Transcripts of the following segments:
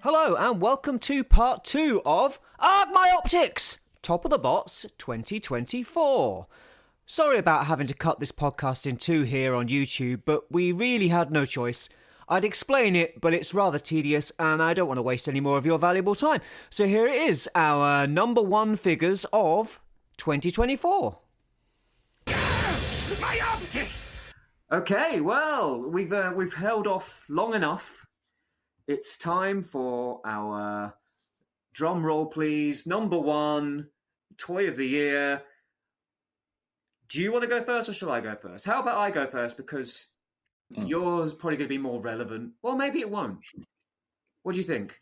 Hello and welcome to part 2 of AARGH My Optics! Top of the Bots 2024. Sorry about having to cut this podcast in two here on YouTube, but we really had no choice. I'd explain it, but it's rather tedious and I don't want to waste any more of your valuable time. So here it is, our number one figures of 2024. My optics! Okay, well, we've held off long enough. It's time for our drum roll, please. Number one, toy of the year. Do you want to go first or shall I go first? How about I go first because yours probably going to be more relevant. Well, maybe it won't. What do you think?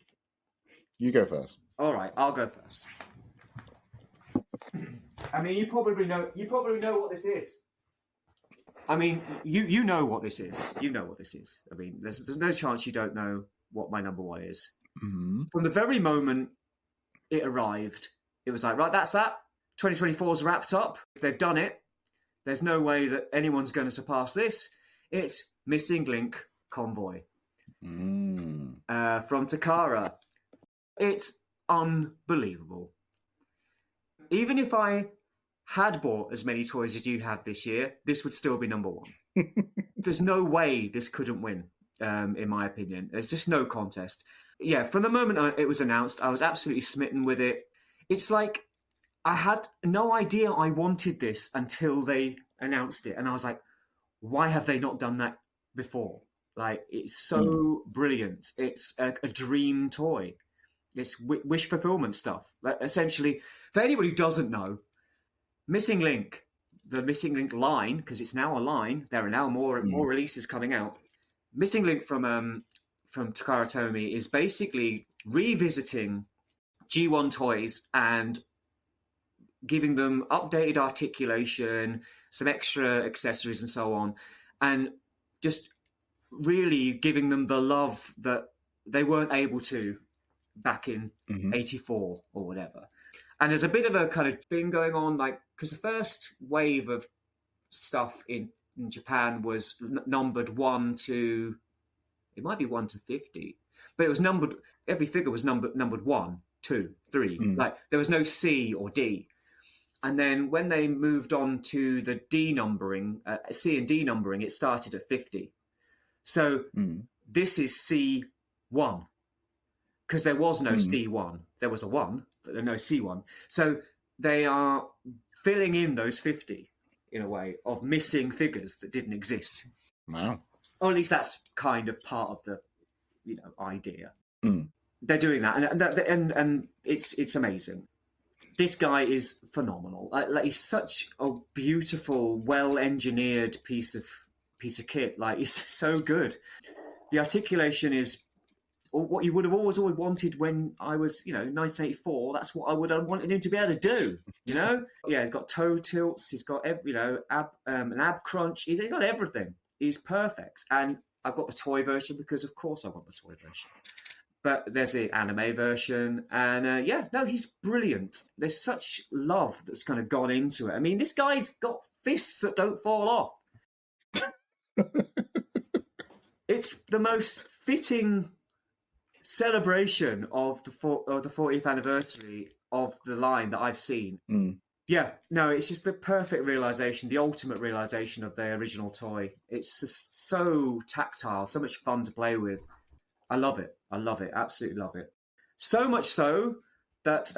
You go first. All right, I'll go first. I mean, you probably know what this is. I mean, you know what this is. You know what this is. I mean, there's no chance you don't know what my number one is. Mm-hmm. From the very moment it arrived, it was like, right, that's that. 2024's wrapped up. They've done it. There's no way that anyone's going to surpass this. It's Missing Link Convoy from Takara. It's unbelievable. Even if I had bought as many toys as you have this year, this would still be number one. There's no way this couldn't win, in my opinion. There's just no contest. Yeah, from the moment it was announced, I was absolutely smitten with it. It's like I had no idea I wanted this until they announced it. And I was like, why have they not done that before? Like, it's so brilliant. It's a dream toy. It's wish fulfillment stuff. Like, essentially, for anybody who doesn't know, Missing Link, the Missing Link line, because it's now a line, there are now more releases coming out. Missing Link from Takara Tomy is basically revisiting G1 toys and giving them updated articulation, some extra accessories and so on, and just really giving them the love that they weren't able to back in 84 or whatever. And there's a bit of a kind of thing going on, like, because the first wave of stuff in Japan was numbered 1 to, it might be 1 to 50, but it was numbered, every figure was numbered 1, 2, 3. Like, there was no C or D. And then when they moved on to the D numbering, C and D numbering, it started at 50. So this is C1. Because there was no C1. There was a 1, but there's no C1. So they are filling in those 50, in a way, of missing figures that didn't exist. Wow. Or at least that's kind of part of the, idea. They're doing that, and it's amazing. This guy is phenomenal. Like, he's such a beautiful, well-engineered piece of kit. Like, he's so good. The articulation is what you would have always wanted when I was, 1984. That's what I would have wanted him to be able to do, Yeah, he's got toe tilts. He's got, an ab crunch. He's got everything. He's perfect. And I've got the toy version because, of course, I want the toy version. But there's the anime version. And, he's brilliant. There's such love that's kind of gone into it. I mean, this guy's got fists that don't fall off. It's the most fitting celebration of the 40th anniversary of the line that I've seen. Yeah, no, it's just the perfect realization, the ultimate realization of their original toy. It's just so tactile, so much fun to play with. I love it, absolutely love it. So much so that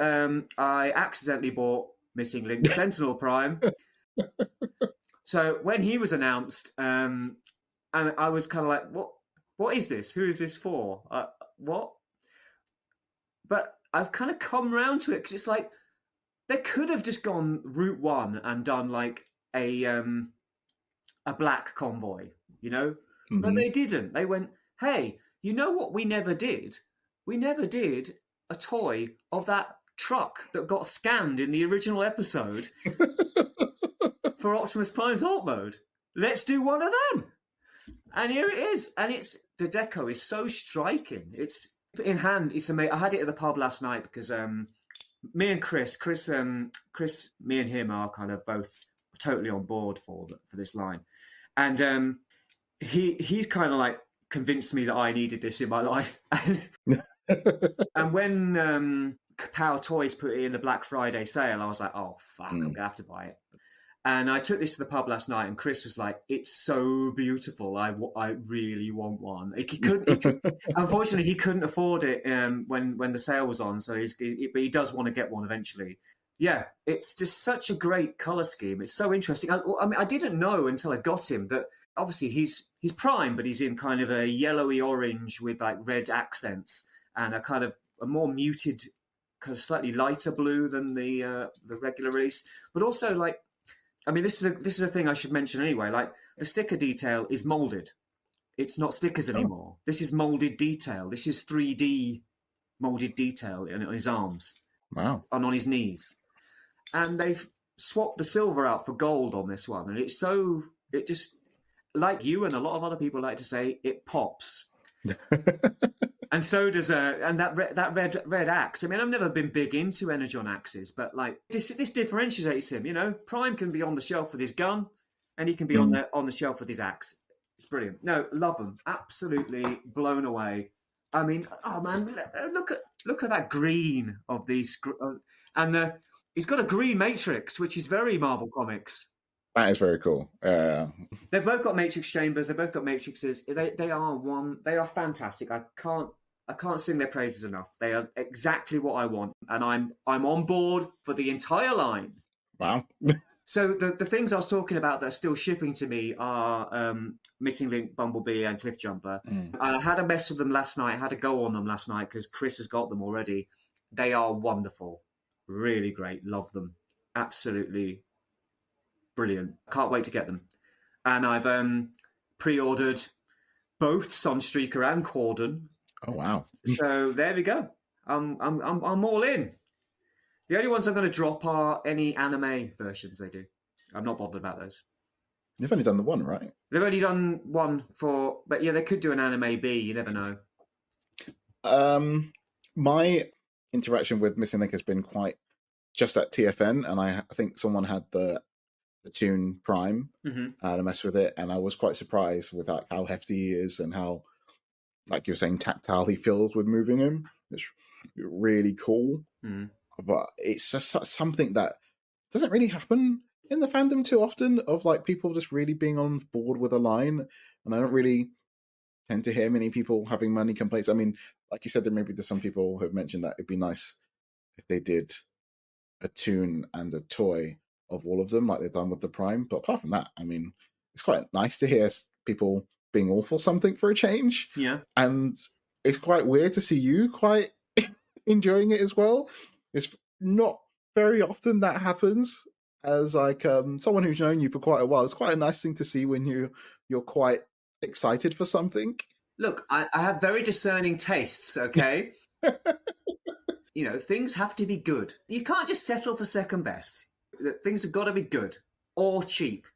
I accidentally bought Missing Link Sentinel Prime. So when he was announced, and I was kind of like, what is this? Who is this for? What? But I've kind of come round to it because it's like they could have just gone route one and done like a black convoy, but they didn't. They went, hey, you know what we never did? We never did a toy of that truck that got scanned in the original episode for Optimus Prime's alt mode. Let's do one of them. And here it is. And the deco is so striking. It's in hand. It's amazing. I had it at the pub last night because me and Chris, me and him are kind of both totally on board for this line. And he's kind of like convinced me that I needed this in my life. And And when Power Toys put it in the Black Friday sale, I was like, oh, fuck, I'm going to have to buy it. And I took this to the pub last night, and Chris was like, "It's so beautiful. I really want one." Unfortunately, he couldn't afford it when the sale was on. So but he does want to get one eventually. Yeah, it's just such a great color scheme. It's so interesting. I mean, I didn't know until I got him that obviously he's prime, but he's in kind of a yellowy orange with like red accents and a kind of a more muted, kind of slightly lighter blue than the regular release, but also like. I mean, this is a thing I should mention anyway. Like the sticker detail is molded; it's not stickers anymore. This is molded detail. This is 3D molded detail on his arms, Wow, and on his knees, and they've swapped the silver out for gold on this one, and it just like you and a lot of other people like to say, it pops. And so does that red axe. I mean, I've never been big into Energon axes, but like this differentiates him. You know, Prime can be on the shelf with his gun, and he can be on the shelf with his axe. It's brilliant. No, love them. Absolutely blown away. I mean, oh man, look at that green of these, and he's got a green matrix, which is very Marvel Comics. that is very cool. They've both got matrix chambers. They've both got matrices. They are fantastic. I can't sing their praises enough. They are exactly what I want, and I'm on board for the entire line. Wow. So the things I was talking about that are still shipping to me are Missing Link, Bumblebee, and Cliffjumper. I had a mess with them last night. I had a go on them last night because Chris has got them already. They are wonderful, really great. Love them, absolutely brilliant. Can't wait to get them. And I've pre-ordered both Sunstreaker and Corden. Oh wow! So there we go. I'm all in. The only ones I'm going to drop are any anime versions they do. I'm not bothered about those. They've only done the one, right? They've only done one but yeah, they could do an anime B. You never know. My interaction with Missing Link has been quite just at TFN, and I think someone had the Tune Prime to mess with it, and I was quite surprised with like how hefty he is and how, like you're saying, tactile he feels with moving him. It's really cool. But it's just something that doesn't really happen in the fandom too often, of like people just really being on board with a line, and I don't really tend to hear many people having money complaints. I mean, like you said, there's some people who have mentioned that it'd be nice if they did a tune and a toy of all of them like they've done with the Prime. But apart from that, I mean, it's quite nice to hear people being all for something for a change. Yeah. And it's quite weird to see you quite enjoying it as well. It's not very often that happens. As like someone who's known you for quite a while, it's quite a nice thing to see when you're quite excited for something. Look, I have very discerning tastes, okay? You know, things have to be good. You can't just settle for second best. Things have got to be good or cheap.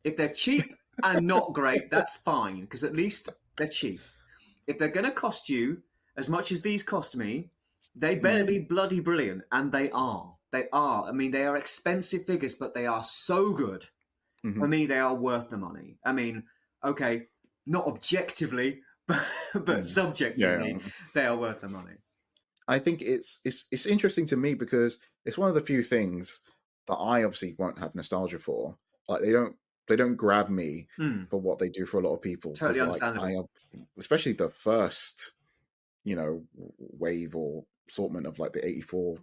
If they're cheap and not great, that's fine, because at least they're cheap. If they're going to cost you as much as these cost me, they better be bloody brilliant, and they are. They are. I mean, they are expensive figures, but they are so good. For me, they are worth the money. I mean, okay, not objectively, but subjectively, they are worth the money. I think it's interesting to me because it's one of the few things that I obviously won't have nostalgia for. Like they don't grab me for what they do for a lot of people. Totally understandable. Especially the first, wave or assortment of like the 84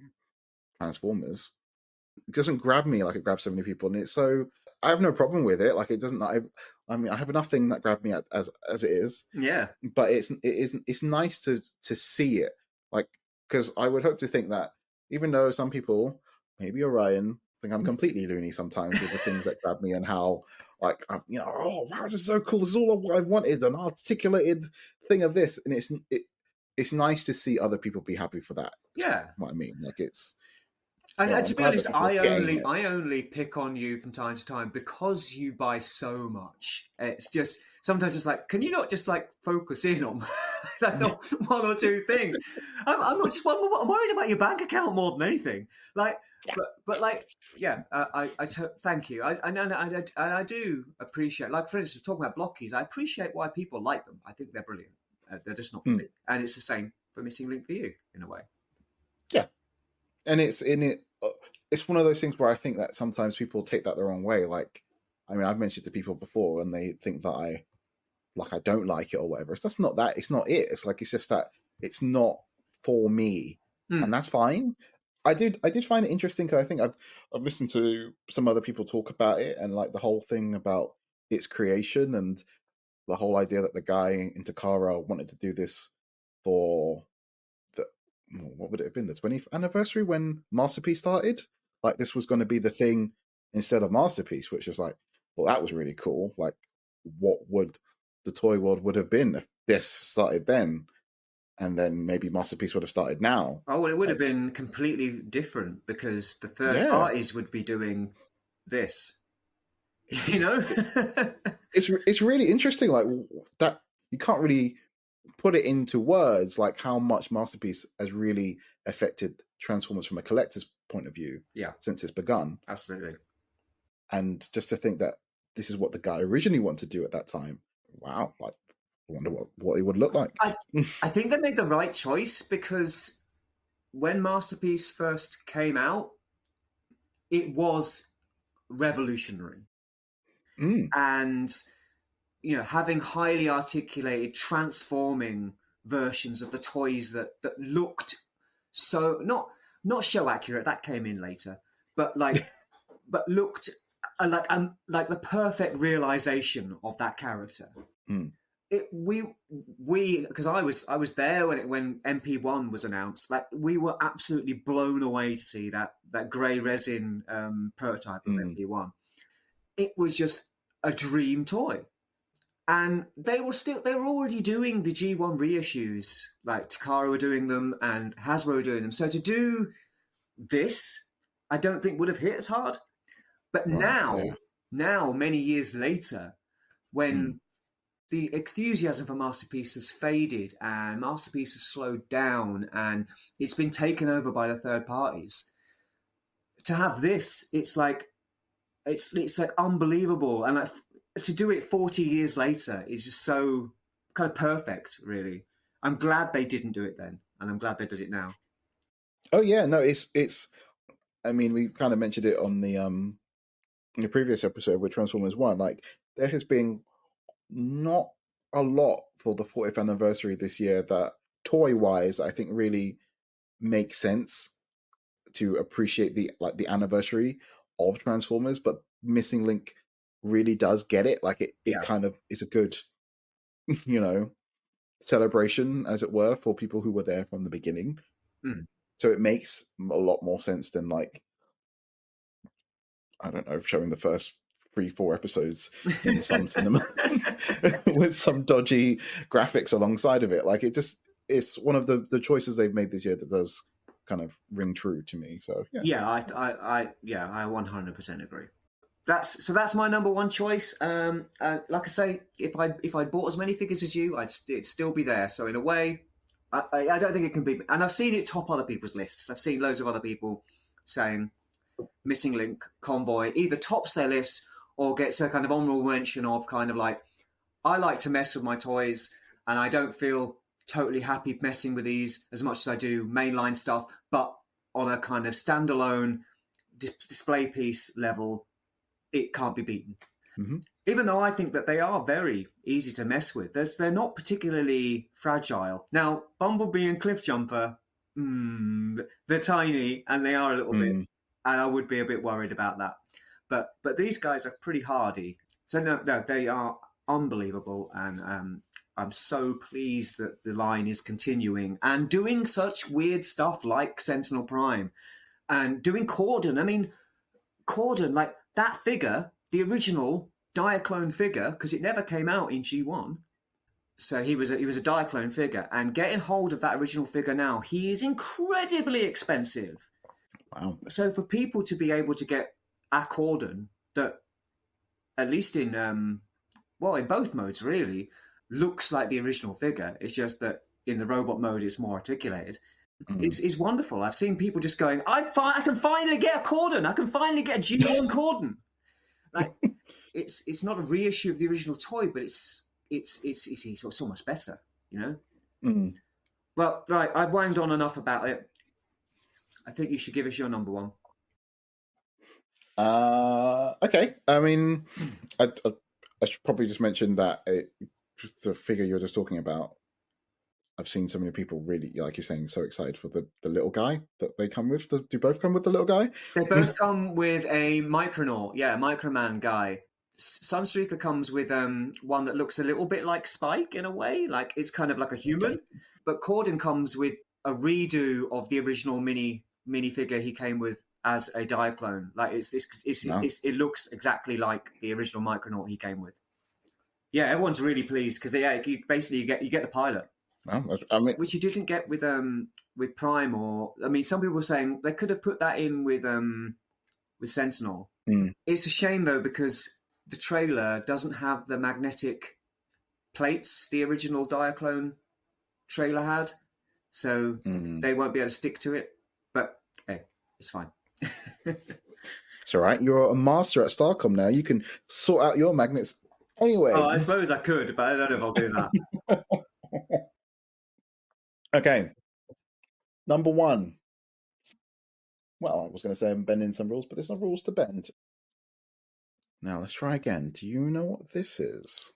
Transformers. It doesn't grab me like it grabs so many people, and it's so I have no problem with it. Like it doesn't. I mean, I have nothing that grabbed me as it is. Yeah. But it's nice to see it, like, because I would hope to think that even though some people, maybe Orion, think I'm completely loony sometimes with the things that grab me and how like oh wow, this is so cool. This is all what I wanted, an articulated thing of this, and it's nice to see other people be happy for that. Yeah. What I mean, like it's. And to be honest, I only pick on you from time to time because you buy so much. It's just sometimes it's like, can you not just like focus in on like one or two things? I'm not just I'm worried about your bank account more than anything. Like, but like, yeah, thank you. I do appreciate, like for instance, talking about blockies. I appreciate why people like them. I think they're brilliant. They're just not for me, and it's the same Missing Link for you in a way. Yeah, and it's one of those things where I think that sometimes people take that the wrong way. Like, I mean, I've mentioned to people before, and they think that I don't like it or whatever. That's not that. It's not it. It's like, it's just that it's not for me, and that's fine. I did find it interesting because I think I've listened to some other people talk about it, and like the whole thing about its creation and the whole idea that the guy in Takara wanted to do this for the, what would it have been, the 20th anniversary when Masterpiece started? Like, this was going to be the thing instead of Masterpiece, which is like, well, that was really cool. Like, what would the toy world would have been if this started then, and then maybe Masterpiece would have started now? Oh, well, it would have been completely different because the third parties would be doing this. You know, it's really interesting, like that. You can't really put it into words, like how much Masterpiece has really affected Transformers from a collector's point of view. Yeah, since it's begun. Absolutely. And just to think that this is what the guy originally wanted to do at that time. Wow, like, I wonder what it would look like. I think they made the right choice, because when Masterpiece first came out, it was revolutionary. And, you know, having highly articulated, transforming versions of the toys that looked so not show accurate, that came in later, but like but looked like the perfect realization of that character. We because I was there when MP1 was announced. Like, we were absolutely blown away to see that grey resin prototype of MP1. It was just a dream toy. And they were already doing the G1 reissues. Like, Takara were doing them and Hasbro were doing them. So to do this, I don't think would have hit as hard. But now, many years later, when the enthusiasm for Masterpiece has faded and Masterpiece has slowed down and it's been taken over by the third parties, to have this, it's like unbelievable. And like, to do it 40 years later is just so kind of perfect, really. I'm glad they didn't do it then, and I'm glad they did it now. Oh yeah, no, it's. I mean, we kind of mentioned it on the previous episode with Transformers 1. Like, there has been not a lot for the 40th anniversary this year that, toy-wise, I think really makes sense to appreciate the anniversary of Transformers, but Missing Link really does get it. Like, it kind of is a good, you know, celebration, as it were, for people who were there from the beginning. So it makes a lot more sense than, like, I don't know, showing the first 3-4 episodes in some cinema with some dodgy graphics alongside of it. Like, it's one of the choices they've made this year that does kind of ring true to me. So I 100% agree. That's my number one choice. Like I say, if I bought as many figures as you, it'd still be there. So in a way, I don't think it can be. And I've seen it top other people's lists. I've seen loads of other people saying Missing Link Convoy either tops their list or gets a kind of honorable mention of kind of like, I like to mess with my toys and I don't feel totally happy messing with these as much as I do mainline stuff, but on a kind of standalone display piece level, it can't be beaten. Even though I think that they are very easy to mess with. They're not particularly fragile. Now, Bumblebee and Cliffjumper, they're tiny and they are a little bit, and I would be a bit worried about that. But these guys are pretty hardy. So no, they are unbelievable, and I'm so pleased that the line is continuing and doing such weird stuff like Sentinel Prime and doing Corden. I mean, Corden, like that figure, the original Diaclone figure, because it never came out in G1. So he was a Diaclone figure, and getting hold of that original figure now, he is incredibly expensive. Wow. So for people to be able to get a Corden that, at least in both modes really, looks like the original figure, it's just that in the robot mode it's more articulated. It's wonderful. I've seen people just going, I can finally get a Corden. I can finally get a G1 Corden. Like, it's not a reissue of the original toy, but it's almost better, you know. Well, right, I've wanged on enough about it. I think you should give us your number one. Okay. I mean, I should probably just mention that the figure you're just talking about. I've seen so many people really, like you're saying, so excited for the little guy that they come with. Do both come with the little guy? They both come with a Micronaut, Microman guy. Sunstreaker comes with one that looks a little bit like Spike in a way, like it's kind of like a human. Okay. But Corden comes with a redo of the original minifigure he came with as a Diaclone. Like it looks exactly like the original Micronaut he came with. Yeah, everyone's really pleased because you get the pilot. Oh, I mean, which you didn't get with Prime, or I mean, some people were saying they could have put that in with Sentinel. Mm. It's a shame though because the trailer doesn't have the magnetic plates the original Diaclone trailer had, so they won't be able to stick to it. But hey, it's fine. It's all right. You're a master at Starcom now. You can sort out your magnets anyway. Oh, I suppose I could, but I don't know if I'll do that. Okay. Number one. Well, I was going to say I'm bending some rules, but there's no rules to bend. Now, let's try again. Do you know what this is?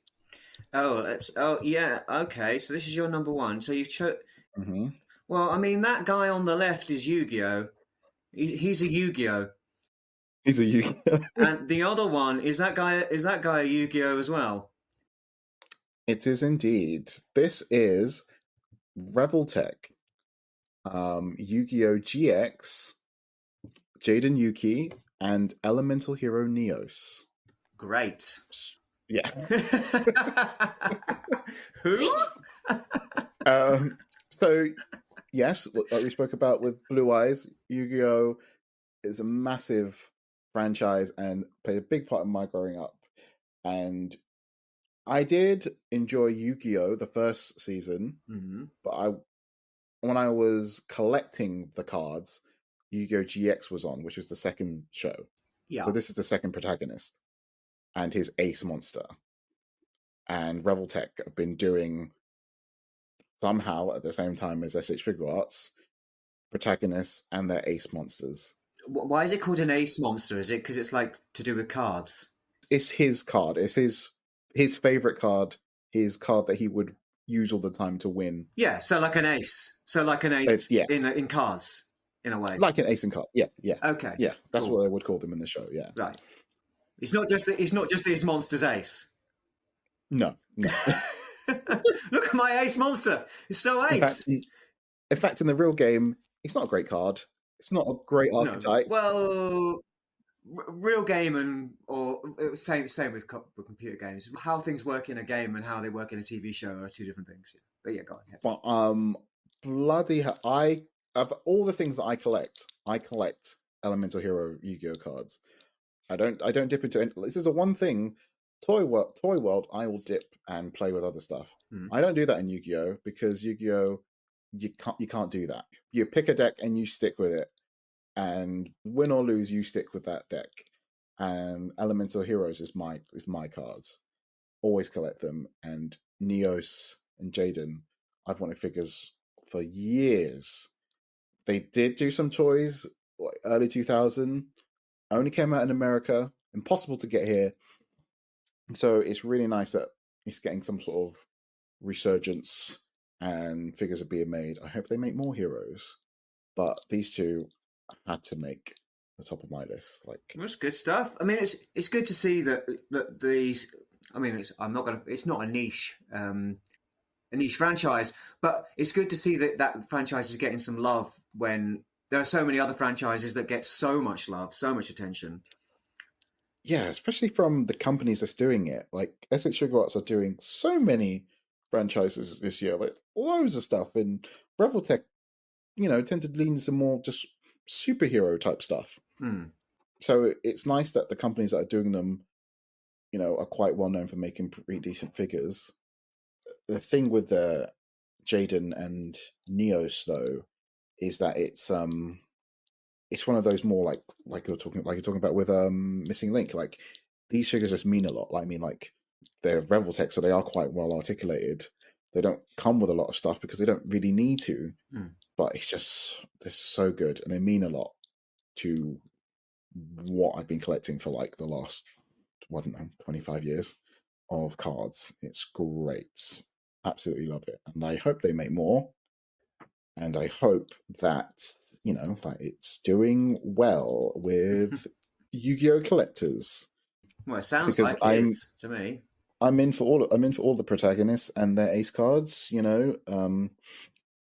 Oh, yeah. Okay, so this is your number one. So you've Mm-hmm. Well, I mean, that guy on the left is Yu-Gi-Oh! He's a Yu-Gi-Oh! He's a Yu-Gi-Oh! And the other one, is that guy a Yu-Gi-Oh! As well? It is indeed. This is Revoltech. Yu-Gi-Oh! GX, Jaden Yuki, and Elemental Hero Neos. Great. Yeah. Who? So, yes, like we spoke about with Blue Eyes, Yu-Gi-Oh! Is a massive franchise and played a big part in my growing up. And I did enjoy Yu-Gi-Oh! The first season, but when I was collecting the cards, Yu-Gi-Oh! GX was on, which was the second show. Yeah. So this is the second protagonist and his ace monster. And Revoltech have been doing somehow at the same time as SH Figure Arts protagonists and their ace monsters. Why is it called an ace monster? Is it because it's like to do with cards? It's his card. It's his favorite card. His card that he would use all the time to win. Yeah, so like an ace. So like an ace in cards, in a way. Like an ace in card. Yeah. Okay. Yeah, that's what they would call them in the show. Yeah. Right. It's not just his monster's ace. No. Look at my ace monster. It's so ace. In fact, in the real game, it's not a great card. It's not a great archetype. No. Well, real game or same with computer games. How things work in a game and how they work in a TV show are two different things. But yeah, go on. Yeah. But bloody hell, of all the things that I collect Elemental Hero Yu-Gi-Oh cards. I don't dip into any. This is the one thing. Toy World, I will dip and play with other stuff. I don't do that in Yu-Gi-Oh because Yu-Gi-Oh you can't do that. You pick a deck and you stick with it, and win or lose, you stick with that deck. And Elemental Heroes is my cards. Always collect them. And Neos and Jaden, I've wanted figures for years. They did do some toys like early 2000. Only came out in America. Impossible to get here. So it's really nice that it's getting some sort of resurgence and figures are being made. I hope they make more heroes. But these two had to make the top of my list. That's good stuff. I mean, it's good to see that these. I mean, it's not a niche franchise, but it's good to see that franchise is getting some love when there are so many other franchises that get so much love, so much attention. Yeah, especially from the companies that's doing it. Like SH Figure Arts are doing so many franchises this year, like loads of stuff, and Revoltech, tend to lean into more just superhero type stuff. So it's nice that the companies that are doing them, are quite well known for making pretty decent figures. The thing with the Jaden and Neos though is that it's one of those more like you're talking about with Missing Link. Like these figures just mean a lot. I mean, like they're Revoltech, so they are quite well articulated. They don't come with a lot of stuff because they don't really need to. Mm. But they're so good, and they mean a lot to what I've been collecting for like the last, I don't know, 25 years of cards. It's great. Absolutely love it. And I hope they make more. And I hope that, like it's doing well with Yu-Gi-Oh collectors. Well, it sounds because like it is to me. I'm in for all the protagonists and their ace cards,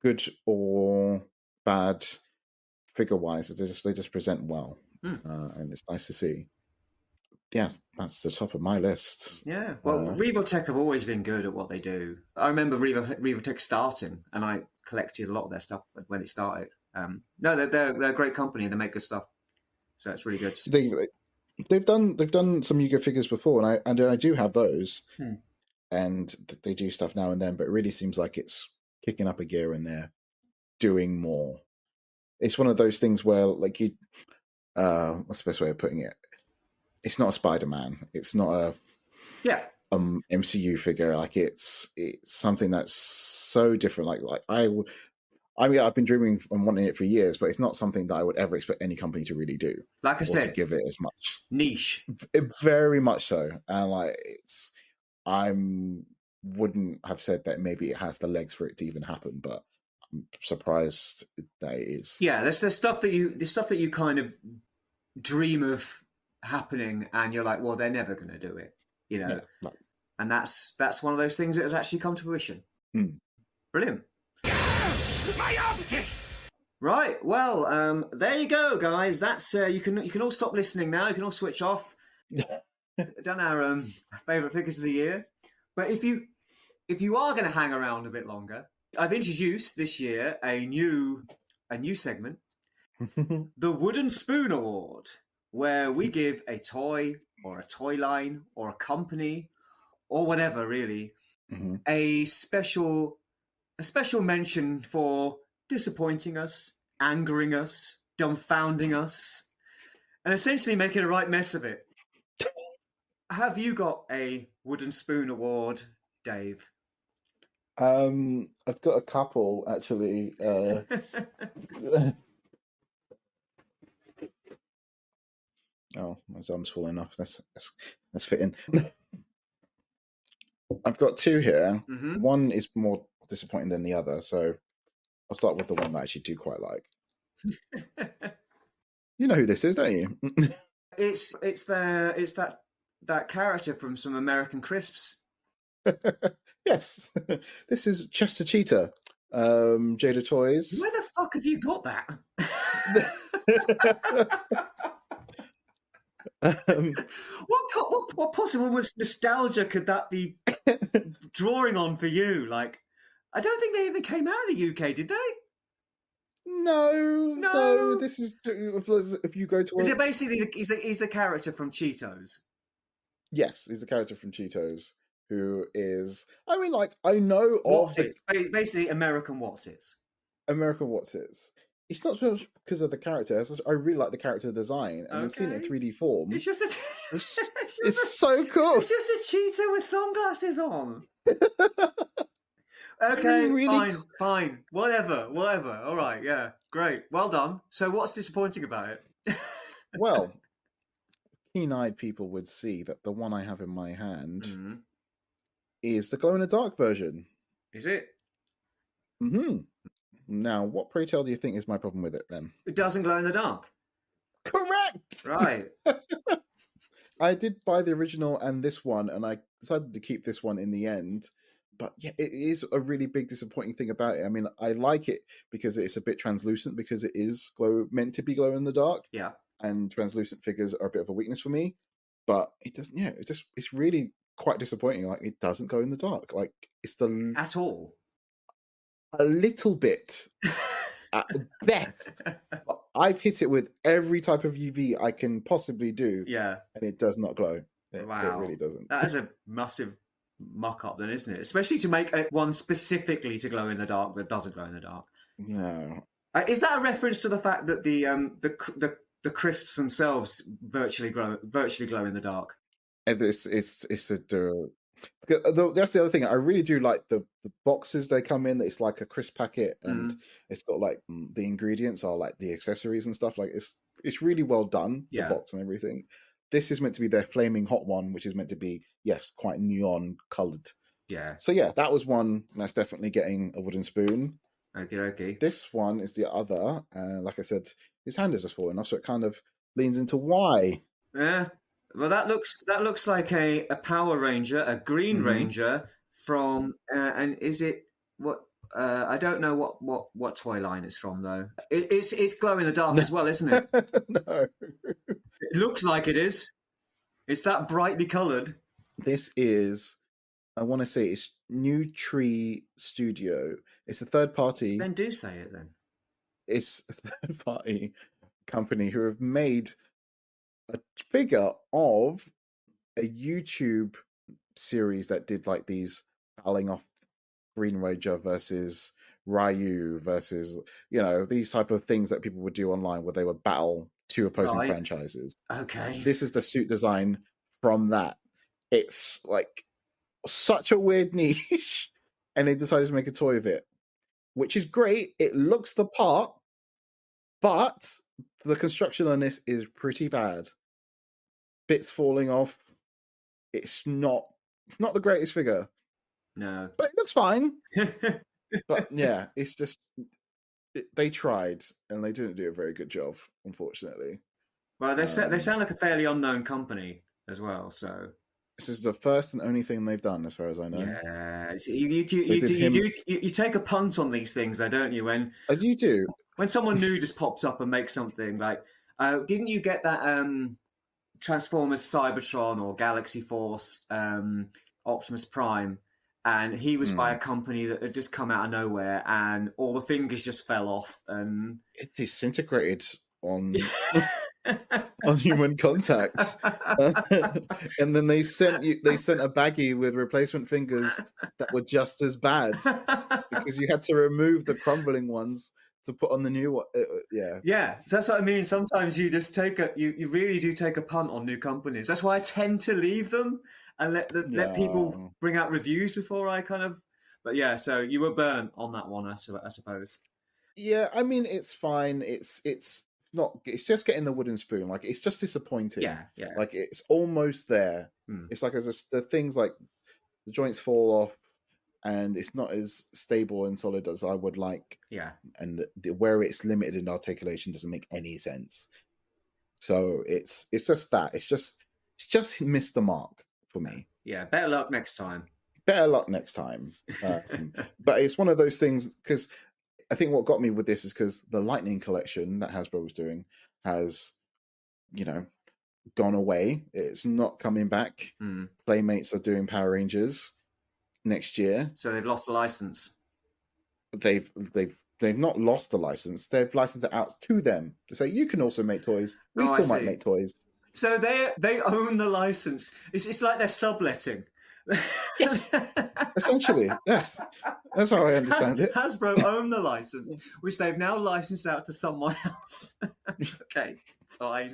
good or bad figure wise. They just present well. And it's nice to see. Yeah, that's the top of my list. Yeah, well, Revotech have always been good at what they do. I remember Revotech starting, and I collected a lot of their stuff when it started. No, they're a great company and they make good stuff, so it's really good. They've done some Yu-Gi-Oh figures before, and I do have those, and they do stuff now and then. But it really seems like it's kicking up a gear and they're doing more. It's one of those things where, like, what's the best way of putting it? It's not a Spider-Man. It's not a MCU figure. Like it's something that's so different. Like I've been dreaming and wanting it for years, but it's not something that I would ever expect any company to really do. Like I said, to give it as much niche. Very much so, and like I wouldn't have said that maybe it has the legs for it to even happen, but I'm surprised that it is. Yeah, there's stuff that you kind of dream of happening, and you're like, well, they're never going to do it, Yeah, and that's one of those things that has actually come to fruition. Brilliant. My optics. Right, well, there you go, guys. That's you can all stop listening now. You can all switch off. Done our favorite figures of the year. But if you are going to hang around a bit longer, I've introduced this year a new segment, the Wooden Spoon Award, where we give a toy or a toy line or a company or whatever, really, a special mention for disappointing us, angering us, dumbfounding us, and essentially making a right mess of it. Have you got a Wooden Spoon Award, Dave? I've got a couple actually. Oh, my arm's falling off. That's fitting. I've got two here. One is more disappointing than the other, so I'll start with the one that I actually do quite like. You know who this is, don't you? It's that character from some American Crisps. Yes, this is Chester Cheetah, Jada Toys. Where the fuck have you got that? What possible nostalgia could that be drawing on for you? Like, I don't think they even came out of the UK, did they? No. This is if you go to. Is it basically he's the character from Cheetos? Yes, he's the character from Cheetos, who is. I mean, like I know What's it? Basically, American What's-Its. American What's-Its. It's not so much because of the character. I really like the character design, and seeing it in 3D form. It's just it's so cool. It's just a cheetah with sunglasses on. Okay, really fine. Whatever. All right, yeah, great. Well done. So what's disappointing about it? Well, keen-eyed people would see that the one I have in my hand is the glow-in-the-dark version. Is it? Now, what, pray tell, do you think is my problem with it, then? It doesn't glow in the dark. Correct! Right. I did buy the original and this one, and I decided to keep this one in the end. But yeah, it is a really big disappointing thing about it. I mean, I like it because it's a bit translucent, because it is meant to be glow in the dark. Yeah. And translucent figures are a bit of a weakness for me. But it doesn't, it's really quite disappointing. Like, it doesn't glow in the dark. Like, it's at all. A little bit at best. I've hit it with every type of UV I can possibly do. Yeah. And it does not glow. Wow. It really doesn't. That is a massive muck up then, isn't it? Especially to make one specifically to glow in the dark that doesn't glow in the dark. No. Is that a reference to the fact that the crisps themselves virtually glow in the dark? It's That's the other thing. I really do like the boxes they come in. It's like a crisp packet, and it's got like the ingredients are like the accessories and stuff. Like it's really well done. The box and everything. This is meant to be their flaming hot one, which is meant to be quite neon colored. Yeah. So yeah, that was one that's definitely getting a wooden spoon. Okay. This one is the other. Like I said, his hand is just falling off, so it kind of leans into why. Yeah. Well, that looks like a Power Ranger, a Green Ranger from, and is it what? I don't know what toy line it's from though. It's glow in the dark as well, isn't it? No, it looks like it is. It's that brightly coloured. This is, I want to say, it's New Tree Studio. It's a third party. Then do say it then. It's a third party company who have made a figure of a YouTube series that did like these battling off Green Ranger versus Ryu versus, these type of things that people would do online where they would battle two opposing franchises. Okay. This is the suit design from that. It's like such a weird niche, and they decided to make a toy of it, which is great. It looks the part, but the construction on this is pretty bad. Bits falling off. It's not the greatest figure. No. But it looks fine. But yeah, it's just they tried and they didn't do a very good job, unfortunately. Well, they sound like a fairly unknown company as well, so this is the first and only thing they've done, as far as I know. Yeah, you take a punt on these things, don't you? When you do. When someone new just pops up and makes something like, didn't you get that Transformers Cybertron or Galaxy Force Optimus Prime? And he was by a company that had just come out of nowhere, and all the fingers just fell off, and it disintegrated on on human contacts. And then they sent a baggie with replacement fingers that were just as bad because you had to remove the crumbling ones to put on the new one. Yeah, that's what I mean. Sometimes you just you really do take a punt on new companies. That's why I tend to leave them and let people bring out reviews before I kind of. But yeah, so you were burnt on that one, I suppose. Yeah, I mean it's fine. It's not. It's just getting the wooden spoon. Like it's just disappointing. Yeah. Like it's almost there. It's like the things like the joints fall off, and it's not as stable and solid as I would like. Yeah. And where it's limited in articulation doesn't make any sense. So it's just that. It's just missed the mark for me. Yeah. Better luck next time. But it's one of those things because I think what got me with this is because the Lightning collection that Hasbro was doing has, gone away. It's not coming back. Playmates are doing Power Rangers next year. So they've lost the license. They've not lost the license. They've licensed it out to them to say you can also make toys. We still might make toys. So they own the license. It's like they're subletting. Yes, essentially, yes. That's how I understand it. Hasbro own the license, which they've now licensed out to someone else. Okay, fine.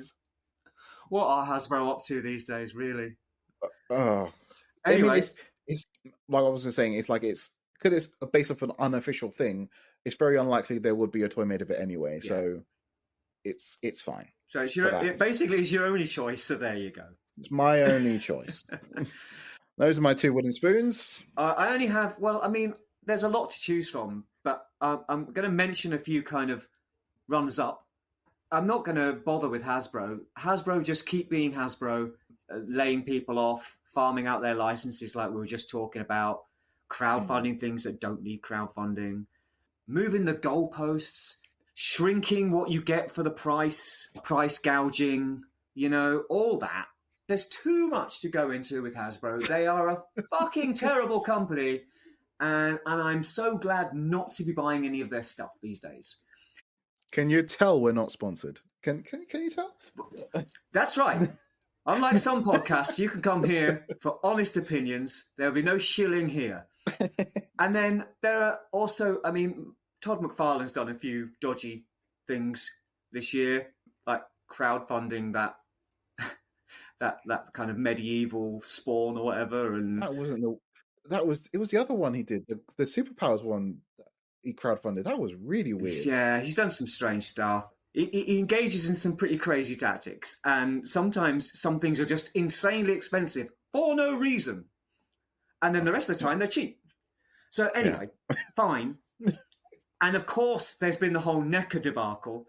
What are Hasbro up to these days, really? Anyway, I mean, it's like I was saying. It's like because it's based off an unofficial thing. It's very unlikely there would be a toy made of it anyway. Yeah. So it's fine. So it basically is your only choice. So there you go. It's my only choice. Those are my two wooden spoons. I only have, there's a lot to choose from, but I'm going to mention a few kind of runners-up. I'm not going to bother with Hasbro. Hasbro just keep being Hasbro, laying people off, farming out their licenses like we were just talking about, crowdfunding things that don't need crowdfunding, moving the goalposts, shrinking what you get for the price gouging, all that. There's too much to go into with Hasbro. They are a fucking terrible company, and I'm so glad not to be buying any of their stuff these days. Can you tell we're not sponsored? Can you tell? That's right. Unlike some podcasts, you can come here for honest opinions. There'll be no shilling here. And then there are also, Todd McFarlane's done a few dodgy things this year, like crowdfunding that that kind of medieval Spawn or whatever. And That wasn't the. It was the other one he did, the superpowers one that he crowdfunded. That was really weird. Yeah, he's done some strange stuff. He engages in some pretty crazy tactics, and sometimes some things are just insanely expensive for no reason, and then the rest of the time they're cheap. So anyway, fine. And of course, there's been the whole NECA debacle.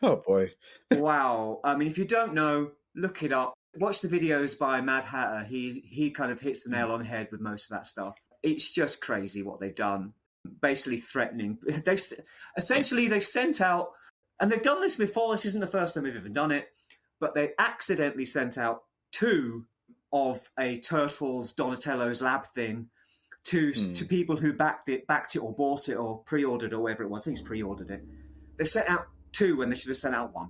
Oh boy! Wow. I mean, if you don't know, look it up. Watch the videos by Mad Hatter. He kind of hits the nail on the head with most of that stuff. It's just crazy what they've done. Basically threatening. They've sent out, and they've done this before. This isn't the first time they've ever done it, but they accidentally sent out 2 of a Turtles Donatello's Lab thing to people who backed it or bought it or pre-ordered or whatever it was. I think it's pre-ordered it. They sent out 2 when they should have sent out 1.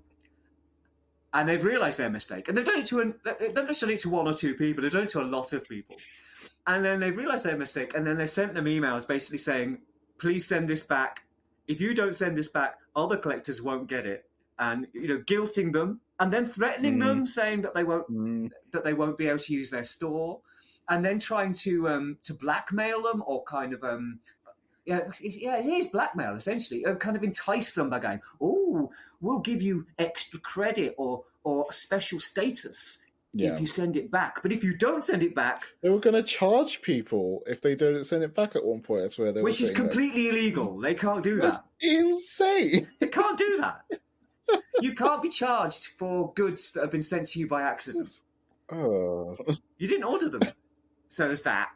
And they've realised their mistake. And they've done it they've not done it to 1 or 2 people. They've done it to a lot of people. And then they've realised their mistake. And then they sent them emails basically saying, please send this back. If you don't send this back, other collectors won't get it. And, guilting them and then threatening them, saying that they won't be able to use their store. And then trying to blackmail them or kind of... it is blackmail, essentially. Kind of entice them by going, oh, we'll give you extra credit or special status if you send it back. But if you don't send it back... They were going to charge people if they don't send it back at one point. That's where they Which is completely illegal. They can't do that. That's insane. They can't do that. You can't be charged for goods that have been sent to you by accident. Oh. You didn't order them. So there's that.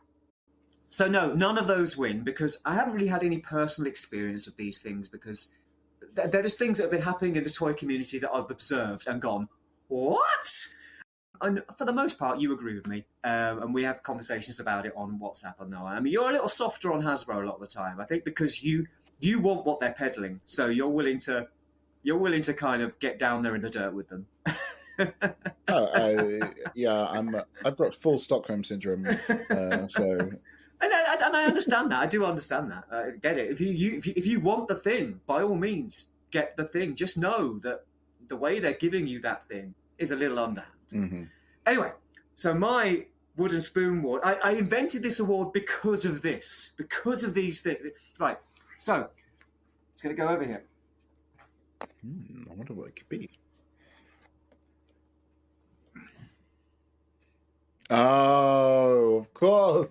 So no, none of those win because I haven't really had any personal experience of these things because there's things that have been happening in the toy community that I've observed and gone, what? And for the most part, you agree with me. And we have conversations about it on WhatsApp and no. I mean, you're a little softer on Hasbro a lot of the time. I think because you want what they're peddling. So you're willing to kind of get down there in the dirt with them. I've got full Stockholm syndrome, so... And I understand that. I do understand that. I get it. If you want the thing, by all means, get the thing. Just know that the way they're giving you that thing is a little underhand. Mm-hmm. Anyway, so my Wooden Spoon Award, I invented this award because of this, because of these things. Right, so it's going to go over here. I wonder what it could be. Oh, of course.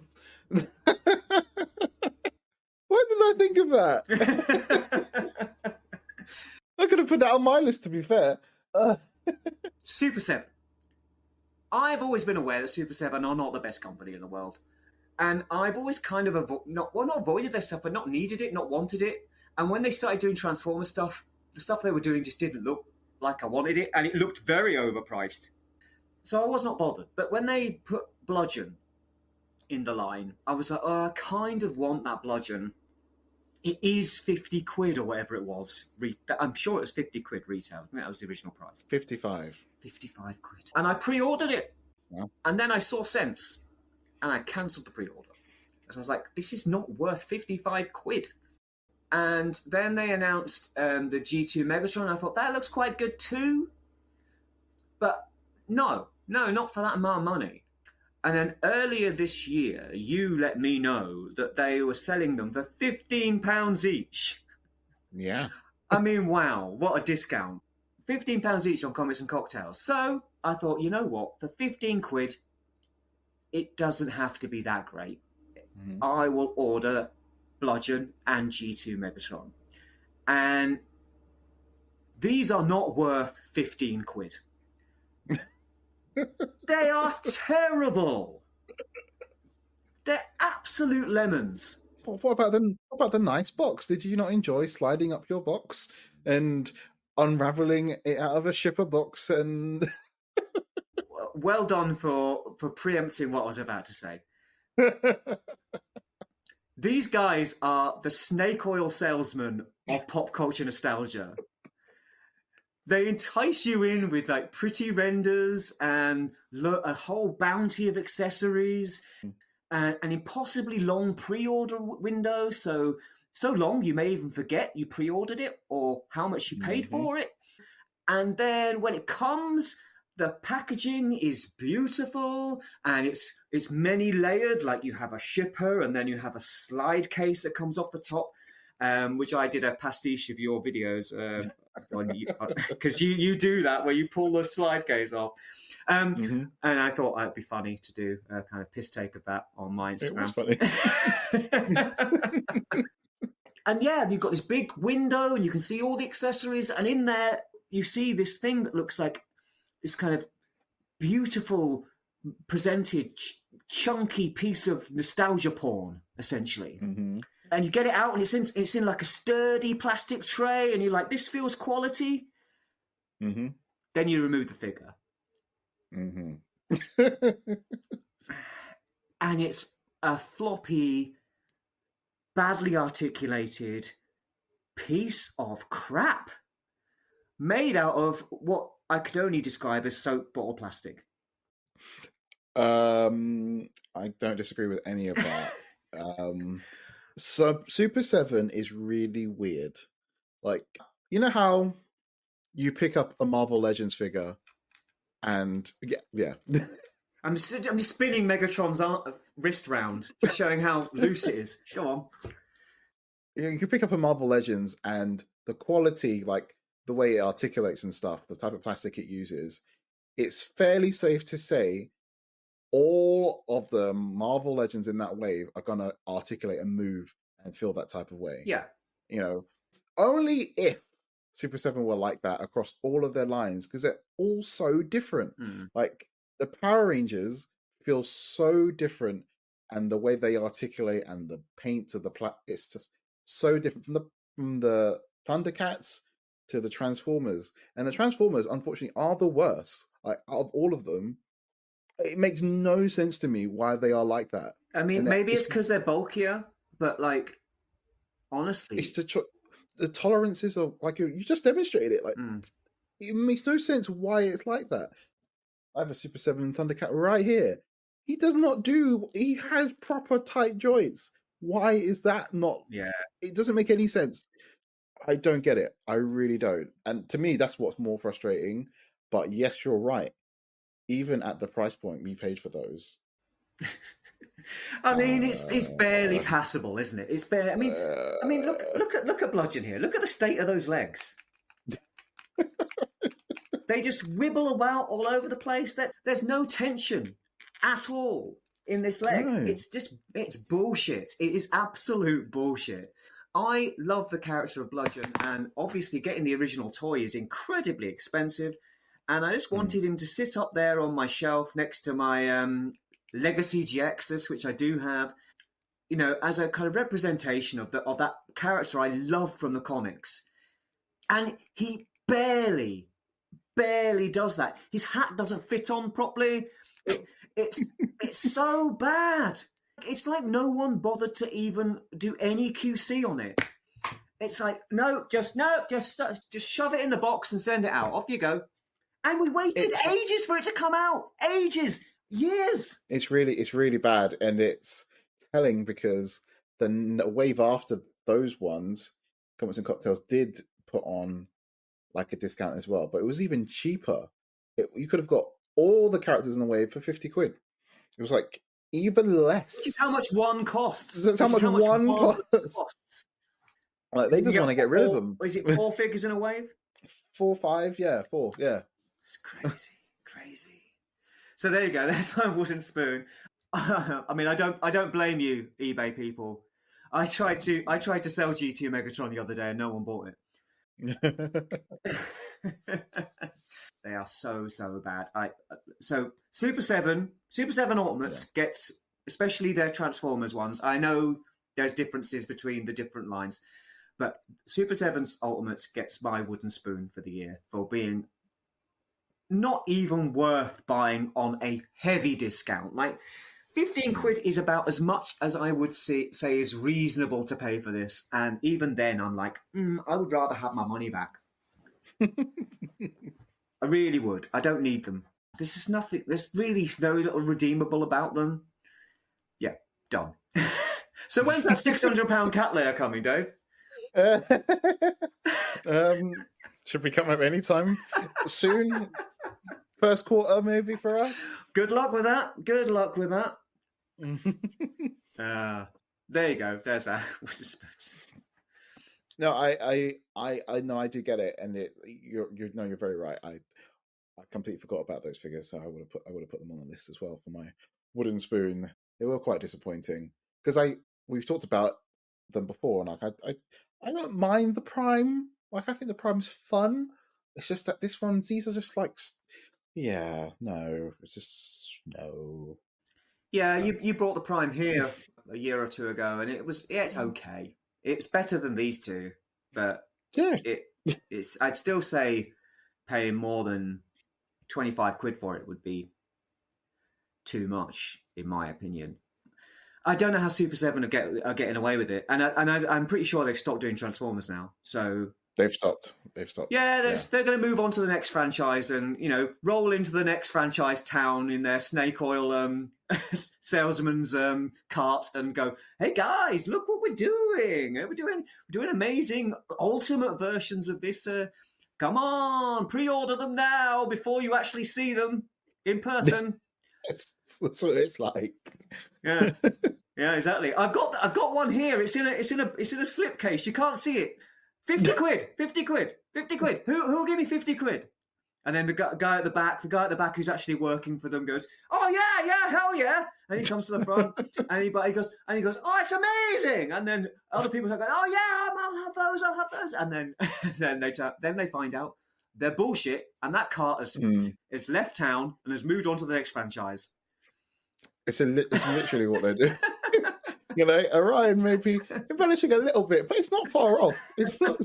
Why did I think of that? I'm going to put that on my list, to be fair. Super 7. I've always been aware that Super 7 are not the best company in the world. And I've always kind of not avoided their stuff, but not needed it, not wanted it. And when they started doing Transformers stuff, the stuff they were doing just didn't look like I wanted it, and it looked very overpriced. So I was not bothered. But when they put Bludgeon in the line, I was like, oh, I kind of want that Bludgeon. It is 50 quid or whatever it was. I'm sure it was 50 quid retail. I think that was the original price. 55 quid. And I pre-ordered it. Yeah. And then I saw Sense. And I cancelled the pre-order. So I was like, this is not worth 55 quid. And then they announced the G2 Megatron. I thought, that looks quite good too. But no, not for that amount of money. And then earlier this year, you let me know that they were selling them for £15 each. Yeah. I mean, wow, what a discount. £15 each on Comics and Cocktails. So I thought, you know what? For 15 quid, it doesn't have to be that great. Mm-hmm. I will order Bludgeon and G2 Megatron. And these are not worth 15 quid. They are terrible. They're absolute lemons. What about the nice box? Did you not enjoy sliding up your box and unraveling it out of a shipper box? And well done for preempting what I was about to say. These guys are the snake oil salesmen of pop culture nostalgia. They entice you in with like pretty renders and a whole bounty of accessories and an impossibly long pre-order window. So long you may even forget you pre-ordered it or how much you paid for it. And then when it comes, the packaging is beautiful, and it's many layered. Like you have a shipper, and then you have a slide case that comes off the top, which I did a pastiche of your videos because you do that where you pull the slide case off. And I thought it'd be funny to do a kind of piss take of that on my Instagram. It was funny. And yeah, you've got this big window, and you can see all the accessories, and in there you see this thing that looks like this kind of beautiful, presented, chunky piece of nostalgia porn, essentially. Mm-hmm. And you get it out, and it's in like a sturdy plastic tray, and you're like, this feels quality. Mm-hmm. Then you remove the figure. Mm-hmm. And it's a floppy, badly articulated piece of crap made out of what I could only describe as soap bottle plastic. I don't disagree with any of that. So Super 7 is really weird. Like, you know how you pick up a Marvel Legends figure and yeah. I'm just spinning Megatron's wrist round, just showing how loose it is. Go on. You can pick up a Marvel Legends and the quality, like the way it articulates and stuff, the type of plastic it uses, it's fairly safe to say all of the Marvel Legends in that wave are going to articulate and move and feel that type of way. Yeah. You know, only if Super 7 were like that across all of their lines, because they're all so different. Like, the Power Rangers feel so different, and the way they articulate and the paint of the it's just so different from the Thundercats to the Transformers. And the Transformers, unfortunately, are the worst. Like, out of all of them, it makes no sense to me why they are like that. I mean, maybe it's because they're bulkier, but like, honestly, it's the tolerances of, like, you just demonstrated it. Like, it makes no sense why it's like that. I have a Super 7 Thundercat right here. He has proper tight joints. Why is that not? Yeah. It doesn't make any sense. I don't get it. I really don't. And to me, that's what's more frustrating. But yes, you're right. Even at the price point we paid for those. I mean, it's barely passable, isn't it? It's bare. I mean, look at Bludgeon here. Look at the state of those legs. They just wibble about all over the place. There's no tension at all in this leg. No. It's bullshit. It is absolute bullshit. I love the character of Bludgeon, and obviously getting the original toy is incredibly expensive. And I just wanted him to sit up there on my shelf next to my Legacy GXs, which I do have, you know, as a kind of representation of that character I love from the comics. And he barely does that. His hat doesn't fit on properly. It's so bad. It's like no one bothered to even do any QC on it. It's like, just shove it in the box and send it out. Off you go. And we waited ages for it to come out. Ages. Years. It's really bad. And it's telling because the wave after those ones, Comics and Cocktails did put on like a discount as well. But it was even cheaper. You could have got all the characters in the wave for 50 quid. It was like even less. Which is how much one costs. That's how much one costs. Like, they just want to get rid of them. Is it 4 figures in a wave? 4, 5, yeah, 4, yeah. It's crazy. So there you go. That's my wooden spoon. I mean, I don't blame you, eBay people. I tried to sell G2 Megatron the other day, and no one bought it. They are so bad. So Super 7 Ultimates gets, especially their Transformers ones. I know there's differences between the different lines, but Super 7's Ultimates gets my wooden spoon for the year for being not even worth buying on a heavy discount. Like 15 quid is about as much as I would say is reasonable to pay for this. And even then I'm like, I would rather have my money back. I really would. I don't need them. There's really very little redeemable about them. Yeah, done. So when's that £600 cat layer coming, Dave? Should we come up anytime soon? first quarter movie for us. Good luck with that. Good luck with that. There you go. There's that. No, I know, I do get it, and you're very right. I completely forgot about those figures, so I would have put them on the list as well for my wooden spoon. They were quite disappointing because we've talked about them before, and like I don't mind the Prime. Like, I think the Prime's fun. It's just that these are just like, yeah, no, it's just no. Yeah, you brought the Prime here a year or two ago, and it's okay. It's better than these two, but yeah, it's. I'd still say paying more than 25 quid for it would be too much, in my opinion. I don't know how Super 7 are getting away with it, and I'm pretty sure they've stopped doing Transformers now. So they've stopped. Yeah, they're going to move on to the next franchise, and roll into the next franchise town in their snake oil salesman's cart, and go, "Hey guys, look what we're doing! We're doing amazing ultimate versions of this. Come on, pre-order them now before you actually see them in person." That's what it's like. Yeah, yeah, exactly. I've got one here. It's in a slipcase. You can't see it. 50 quid. 50 quid. 50 quid. Who'll give me 50 quid? And then the guy at the back who's actually working for them goes, "Oh yeah, hell yeah!" And he comes to the front and he goes, "Oh, it's amazing!" And then other people are going, "Oh yeah, I'll have those." And then they find out they're bullshit, and that cart has left town and has moved on to the next franchise. It's literally what they do. Orion may be embellishing a little bit, but it's not far off. It's not.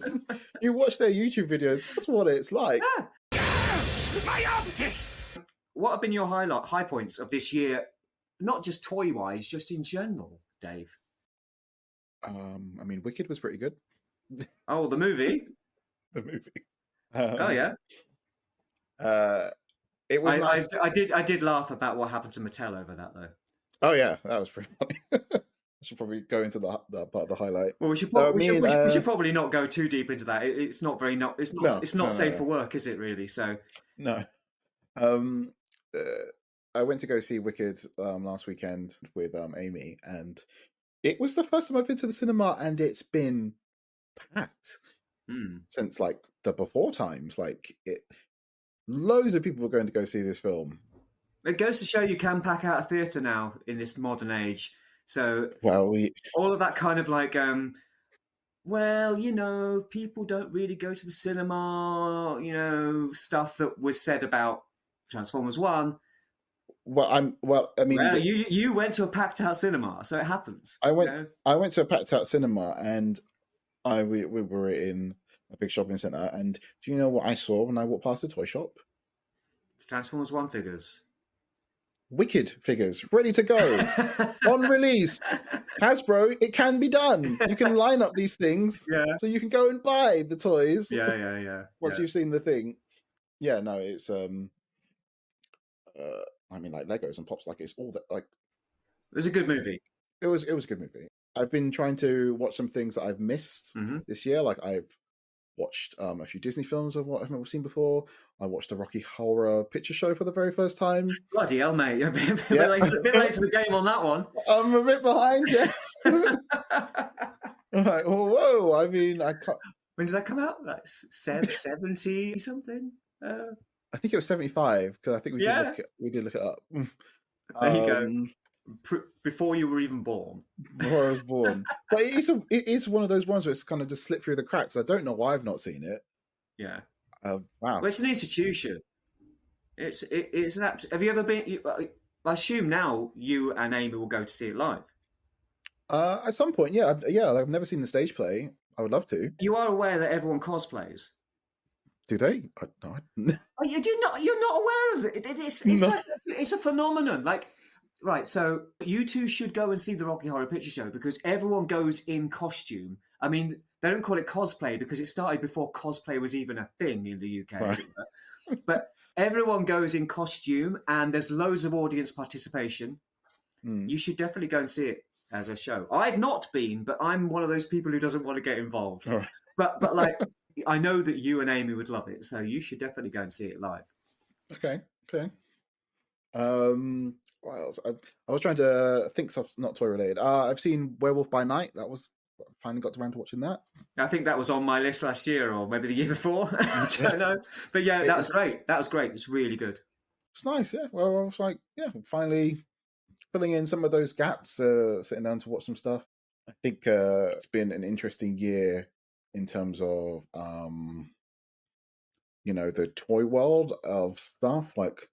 You watch their YouTube videos, that's what it's like. My optics! What have been your high points of this year, not just toy-wise, just in general, Dave? I mean, Wicked was pretty good. Oh, the movie? The movie. Oh, yeah. It was nice. I did laugh about what happened to Mattel over that, though. Oh, yeah, that was pretty funny. I should probably go into the part of the highlight. Well, we should probably not go too deep into that. It's not very it's not safe for work, is it? Really? So no. I went to go see Wicked last weekend with Amy, and it was the first time I've been to the cinema, and it's been packed since like the before times. Like loads of people were going to go see this film. It goes to show you can pack out a theatre now in this modern age. So, all of that kind of like, people don't really go to the cinema, stuff that was said about Transformers 1. You went to a packed out cinema, so it happens. I went to a packed out cinema, and we were in a big shopping centre, and do you know what I saw when I walked past the toy shop? Transformers 1 figures. Wicked figures ready to go on release. Hasbro, it can be done. You can line up these things, so you can go and buy the toys. Yeah. Once you've seen the thing, no, it's I mean, like Legos and Pops, like it's all that. Like, it was a good movie. It was a good movie. I've been trying to watch some things that I've missed this year. Like I've watched a few Disney films of what I've never seen before. I watched a Rocky Horror Picture Show for the very first time. Bloody hell, mate. You're a bit late to the game on that one. I'm a bit behind, yes. Right, well, whoa. I mean, I can't... When did that come out? Like 70 something? I think it was 75, because I think we did look it up. There you go. Before you were even born. Before I was born. But it is one of those ones where it's kind of just slipped through the cracks. I don't know why I've not seen it. Yeah. Wow. Well, it's an institution. It's an. Have you ever been? I assume now you and Amy will go to see it live. At some point, yeah. I've never seen the stage play. I would love to. You are aware that everyone cosplays. Do they? No. Oh, you're not aware of it. It's a phenomenon. Like, right. So you two should go and see the Rocky Horror Picture Show because everyone goes in costume. I mean, they don't call it cosplay because it started before cosplay was even a thing in the UK. Right. But everyone goes in costume and there's loads of audience participation. You should definitely go and see it as a show. I've not been, but I'm one of those people who doesn't want to get involved. Right. But like, I know that you and Amy would love it, so you should definitely go and see it live. Okay. Okay. What else? I was trying to think stuff not toy related. I've seen Werewolf by Night. That was finally got around to watching that. I think that was on my list last year or maybe the year before. I Yeah. don't know. But yeah, that was great. That was great. It's really good. It's nice, yeah. Well, I was like, yeah, finally filling in some of those gaps, sitting down to watch some stuff. I think it's been an interesting year in terms of, the toy world of stuff, like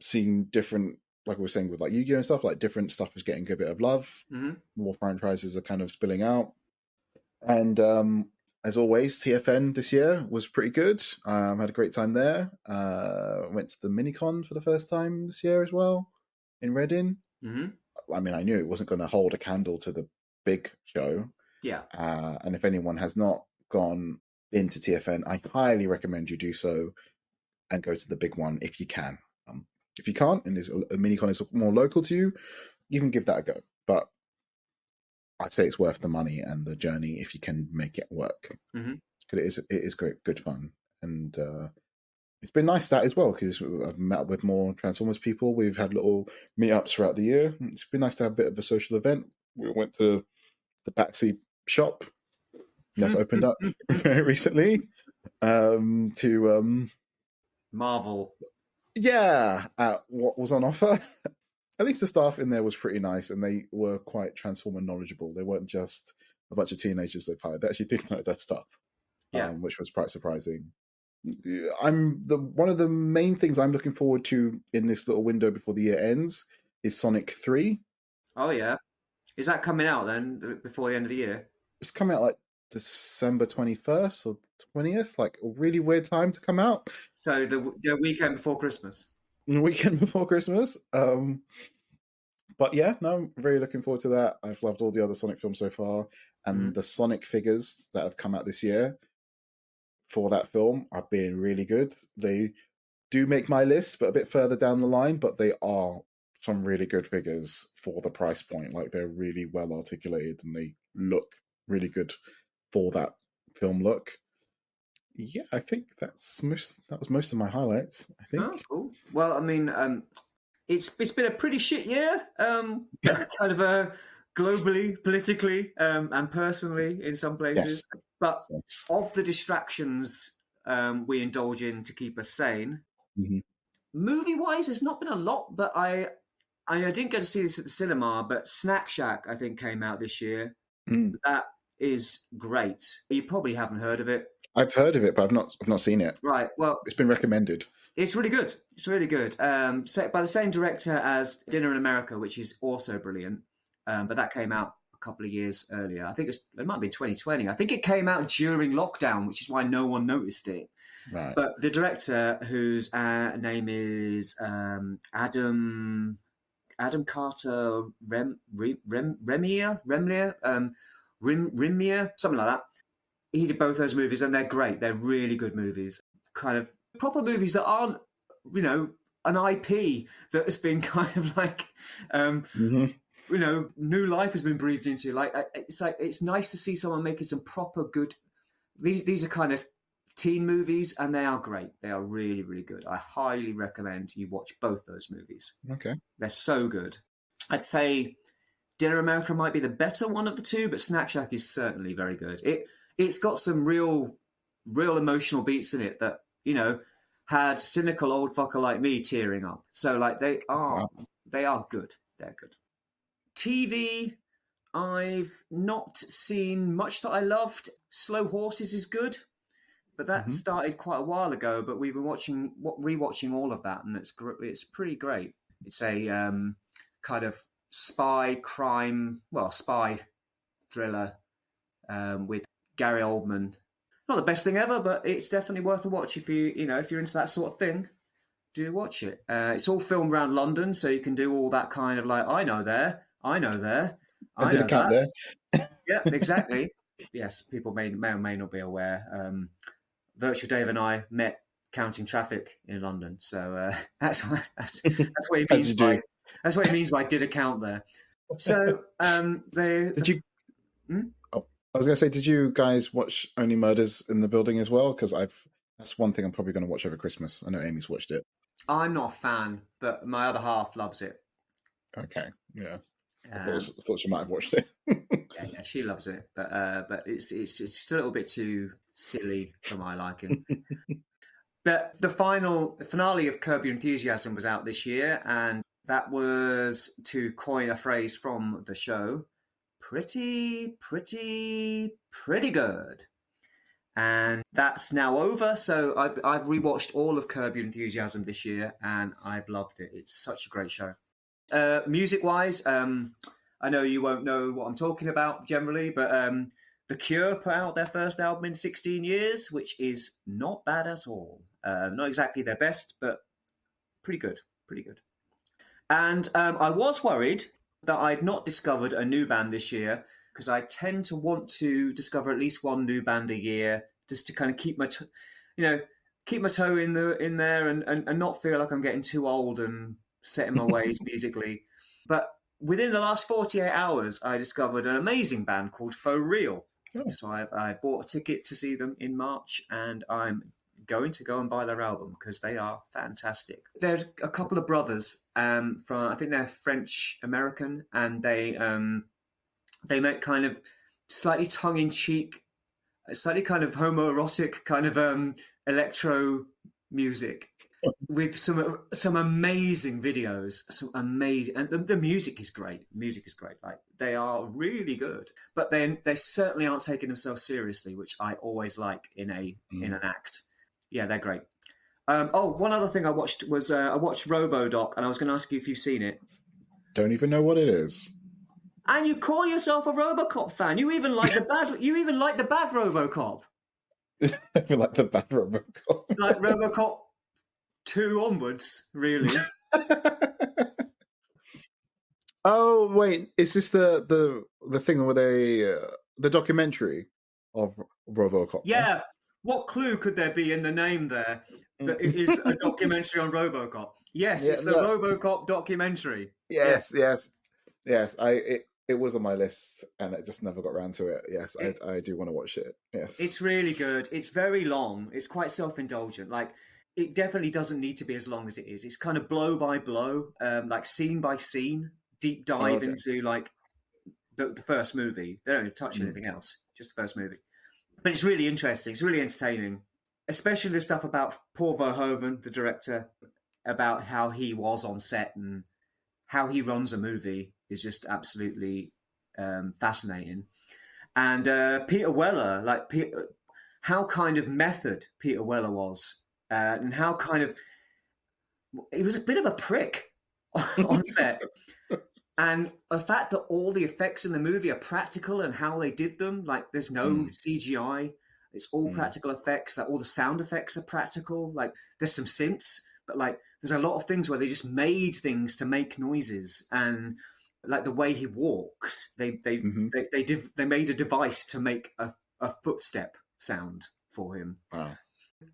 seeing different, like we were saying with like Yu-Gi-Oh and stuff, like different stuff is getting a bit of love. Mm-hmm. More franchises are kind of spilling out. And as always, TFN this year was pretty good. Had a great time there. Went to the Minicon for the first time this year as well in Reading. Mm-hmm. I mean, I knew it wasn't going to hold a candle to the big show. Yeah. And if anyone has not gone into TFN, I highly recommend you do so and go to the big one if you can. If you can't, and there's a Minicon is more local to you, you can give that a go. But I'd say it's worth the money and the journey if you can make it work. Mm-hmm. Because it is great, good fun. And it's been nice that as well, because I've met up with more Transformers people. We've had little meetups throughout the year. It's been nice to have a bit of a social event. We went to the Batsy shop that's opened up very recently to Marvel. Yeah, what was on offer. At least the staff in there was pretty nice, and they were quite Transformer knowledgeable. They weren't just a bunch of teenagers they've hired. They actually did know their stuff, which was quite surprising. One of the main things I'm looking forward to in this little window before the year ends is Sonic 3. Oh yeah, is that coming out then before the end of the year? It's coming out like December 21st or 20th, like a really weird time to come out. So the weekend before Christmas. The weekend before Christmas. But yeah, no, I'm very looking forward to that. I've loved all the other Sonic films so far, and the Sonic figures that have come out this year for that film are being really good. They do make my list, but a bit further down the line, but they are some really good figures for the price point. Like, they're really well articulated and they look really good for that film look. Yeah, I think that was most of my highlights, I think. Oh, cool. Well, I mean, it's been a pretty shit year, kind of globally, politically, and personally in some places. Yes. But of the distractions we indulge in to keep us sane, movie-wise, there's not been a lot. But I didn't get to see this at the cinema, but Snack Shack, I think, came out this year. That is great. You probably haven't heard of it. I've heard of it, but I've not seen it. Right. Well, it's been recommended. It's really good. It's really good. By the same director as Dinner in America, which is also brilliant. But that came out a couple of years earlier. I think it might be 2020. I think it came out during lockdown, which is why no one noticed it. Right. But the director, whose name is Adam Carter Remier, something like that. He did both those movies, and they're great. They're really good movies. Kind of proper movies that aren't, an IP that has been kind of like, new life has been breathed into. Like, it's nice to see someone making some proper good. These are kind of teen movies, and they are great. They are really, really good. I highly recommend you watch both those movies. Okay, they're so good. I'd say Dinner America might be the better one of the two, but Snack Shack is certainly very good. It's got some real emotional beats in it that, had cynical old fucker like me tearing up. So, like, they are good. They're good. TV, I've not seen much that I loved. Slow Horses is good, but that started quite a while ago. But we've been rewatching all of that, and it's pretty great. It's a kind of spy thriller with Gary Oldman. Not the best thing ever, but it's definitely worth a watch if you're into that sort of thing. Do watch it. It's all filmed around London, so you can do all that kind of like, I know there. I did a count there. Yeah, exactly. Yes, people may or may not be aware. Virtual Dave and I met counting traffic in London, so that's what he means by that's what he means by did a count there. So did you? I was going to say, did you guys watch Only Murders in the Building as well? Because that's one thing I'm probably going to watch over Christmas. I know Amy's watched it. I'm not a fan, but my other half loves it. Okay, yeah. I Um, thought she might have watched it. yeah, she loves it, but it's just a little bit too silly for my liking. But the finale of Curb Your Enthusiasm was out this year, and that was, to coin a phrase from the show, pretty good. And that's now over. So I've rewatched all of Curb Your Enthusiasm this year, and I've loved it. It's such a great show. Music-wise, I know you won't know what I'm talking about generally, but The Cure put out their first album in 16 years, which is not bad at all. Not exactly their best, but pretty good. And I was worried that I'd not discovered a new band this year, because I tend to want to discover at least one new band a year, just to kind of keep my toe in there and not feel like I'm getting too old and set in my ways musically. But within the last 48 hours, I discovered an amazing band called For Real. Oh. So I bought a ticket to see them in March, and I'm going to go and buy their album because they are fantastic. They're a couple of brothers from, I think they're French American, and they make kind of slightly tongue-in-cheek, slightly kind of homoerotic kind of electro music with some amazing videos, and the music is great. Like, they are really good, but then they certainly aren't taking themselves seriously, which I always like in an act. Yeah, they're great. One other thing I watched was I watched RoboDoc, and I was going to ask you if you've seen it. Don't even know what it is. And you call yourself a RoboCop fan? You even like the bad? You even like the bad RoboCop? I feel like the bad RoboCop. Like RoboCop 2 onwards, really? Oh wait, is this the thing where the documentary of RoboCop? Yeah. What clue could there be in the name there that it is a documentary on RoboCop? Yes, yeah, it's the RoboCop documentary. Yes. It was on my list, and it just never got around to it. Yes, I do want to watch it. Yes, it's really good. It's very long. It's quite self-indulgent. Like, it definitely doesn't need to be as long as it is. It's kind of blow by blow, like scene by scene, deep dive into like the first movie. They don't touch anything else, just the first movie. But it's really interesting. It's really entertaining, especially the stuff about Paul Verhoeven, the director, about how he was on set and how he runs a movie is just absolutely fascinating. And Peter Weller, how kind of method Peter Weller was, and how kind of he was a bit of a prick on set. And the fact that all the effects in the movie are practical and how they did them, like there's no CGI, it's all practical effects. Like all the sound effects are practical. Like there's some synths, but like there's a lot of things where they just made things to make noises. And like the way he walks, they made a device to make a footstep sound for him. Wow.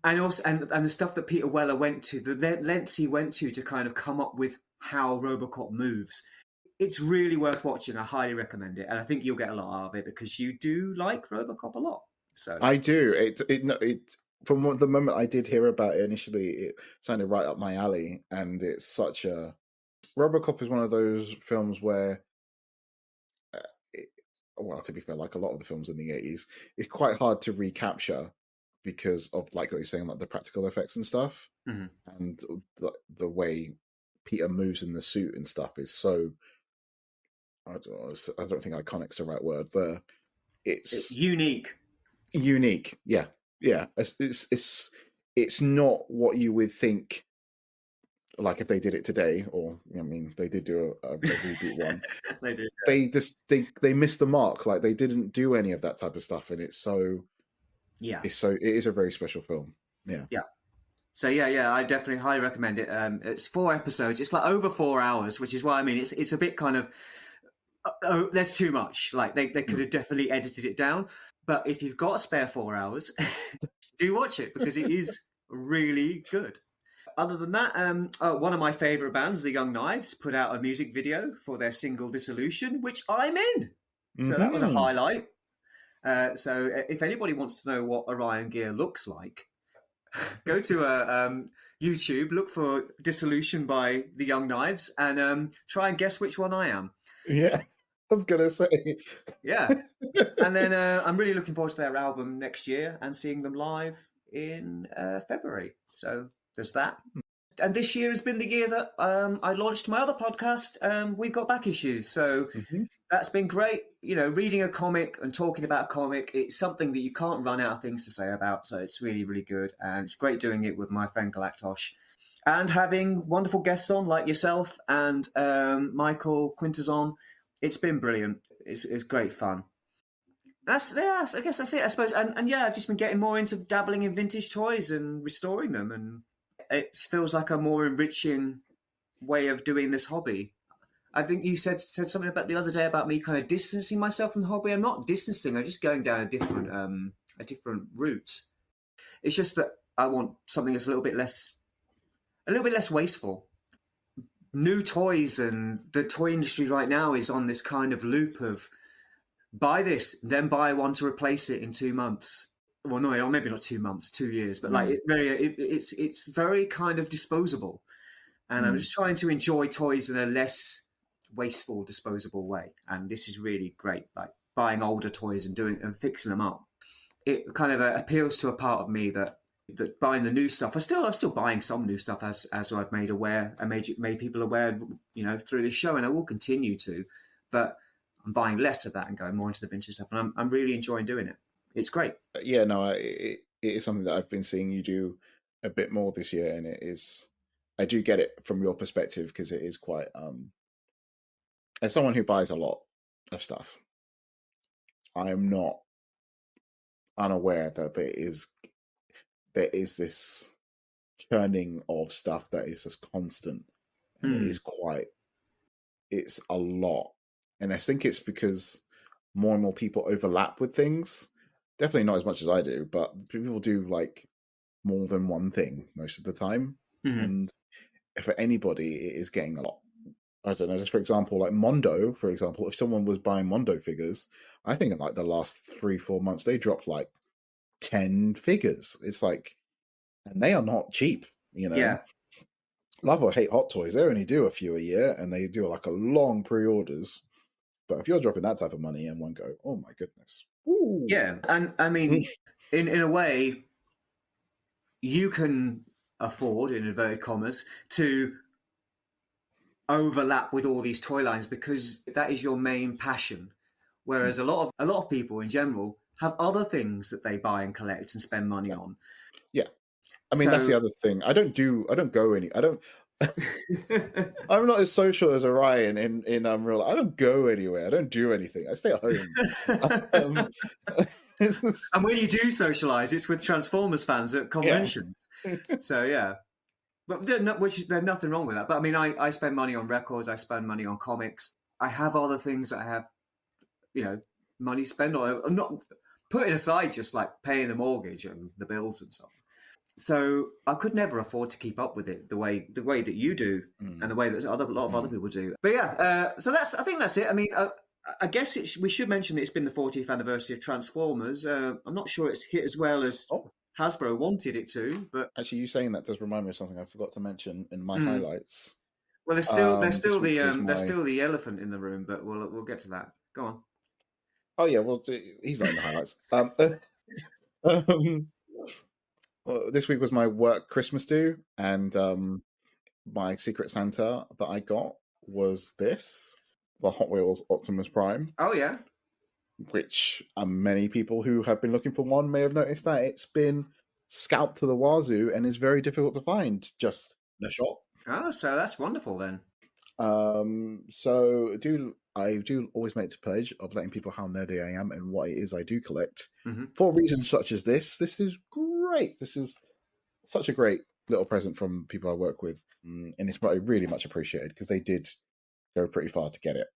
And also, and the stuff that Peter Weller went to, the lengths he went to kind of come up with how RoboCop moves. It's really worth watching. I highly recommend it, and I think you'll get a lot out of it because you do like RoboCop a lot. So I do. It from the moment I did hear about it initially, it sounded right up my alley, and it's such a RoboCop is one of those films where, well, to be fair, like a lot of the films in the 80s, it's quite hard to recapture because of like what you're saying, like the practical effects and stuff, and the way Peter moves in the suit and stuff is so. I don't think iconic's the right word there. It's unique. Yeah. It's not what you would think. Like if they did it today, or I mean, they did do a reboot one. They did. Yeah. They missed the mark. Like they didn't do any of that type of stuff, and it's so. Yeah. It is a very special film. Yeah. Yeah. So yeah, I definitely highly recommend it. It's 4 episodes. It's like over 4 hours, which is why I mean it's a bit kind of. Oh, there's too much. Like they could have definitely edited it down. But if you've got a spare 4 hours, do watch it because it is really good. Other than that, one of my favourite bands, the Young Knives, put out a music video for their single Dissolution, which I'm in. So that was a highlight. So if anybody wants to know what Orion Ghia looks like, Go to YouTube, look for Dissolution by the Young Knives, and try and guess which one I am. Yeah, I was gonna say. Yeah. And then I'm really looking forward to their album next year and seeing them live in February. So there's that. And this year has been the year that I launched my other podcast, We've Got Back Issues. So that's been great. Reading a comic and talking about a comic, it's something that you can't run out of things to say about. So it's really, really good. And it's great doing it with my friend Galactosh. And having wonderful guests on like yourself and Michael Quinters on. It's been brilliant. It's great fun. I guess that's it, I suppose. And yeah, I've just been getting more into dabbling in vintage toys and restoring them. And it feels like a more enriching way of doing this hobby. I think you said something about the other day about me kind of distancing myself from the hobby. I'm not distancing. I'm just going down a different route. It's just that I want something that's a little bit less wasteful. New toys and the toy industry right now is on this kind of loop of buy this, then buy one to replace it in 2 months. Well, no, maybe not 2 months, 2 years, but like it's very kind of disposable. And I'm just trying to enjoy toys in a less wasteful, disposable way. And this is really great, like buying older toys and fixing them up. It kind of appeals to a part of me that buying the new stuff. I'm still buying some new stuff as I've made people aware, through this show, and I will continue to. But I'm buying less of that and going more into the vintage stuff, and I'm really enjoying doing it. It's great. Yeah, no, it is something that I've been seeing you do a bit more this year, and it is. I do get it from your perspective because it is quite. As someone who buys a lot of stuff, I am not unaware that there is this churning of stuff that is just constant, and it is it's a lot. And I think it's because more and more people overlap with things. Definitely not as much as I do, but people do like more than one thing most of the time. And for anybody, it is getting a lot. I don't know, just for example, like Mondo, for example, if someone was buying Mondo figures, I think in like the last 3-4 months, they dropped like 10 figures. It's like, and they are not cheap, Yeah. Love or hate Hot Toys, they only do a few a year, and they do like a long pre-orders. But if you're dropping that type of money and one go, oh my goodness. Ooh. Yeah. And I mean, in a way, you can afford, in inverted commas, to overlap with all these toy lines because that is your main passion. Whereas a lot of people in general have other things that they buy and collect and spend money on. Yeah. I mean, that's the other thing. I don't I'm not as social as Orion in real life. I don't go anywhere. I don't do anything. I stay at home. And when you do socialize, it's with Transformers fans at conventions. Yeah. So yeah, but there's nothing wrong with that. But I mean, I spend money on records. I spend money on comics. I have other things that I have, money to spend on. I'm not putting aside just like paying the mortgage and the bills and so on. So I could never afford to keep up with it the way that you do, and the way that a lot of other people do. But yeah, so I think that's it. I mean, I guess we should mention that it's been the 40th anniversary of Transformers. I'm not sure it's hit as well as Hasbro wanted it to, but actually, you saying that does remind me of something I forgot to mention in my highlights. Well, there's still the elephant in the room, but we'll get to that. Go on. Oh yeah, well, he's not in the highlights. Well, this week was my work Christmas do, and my Secret Santa that I got was the Hot Wheels Optimus Prime. Oh yeah. Which many people who have been looking for one may have noticed that it's been scalped to the wazoo and is very difficult to find just in the shop. Oh, so that's wonderful then. So I do always make the pledge of letting people how nerdy I am and what it is I do collect. For reasons such as this. This is great. This is such a great little present from people I work with, and it's really much appreciated because they did go pretty far to get it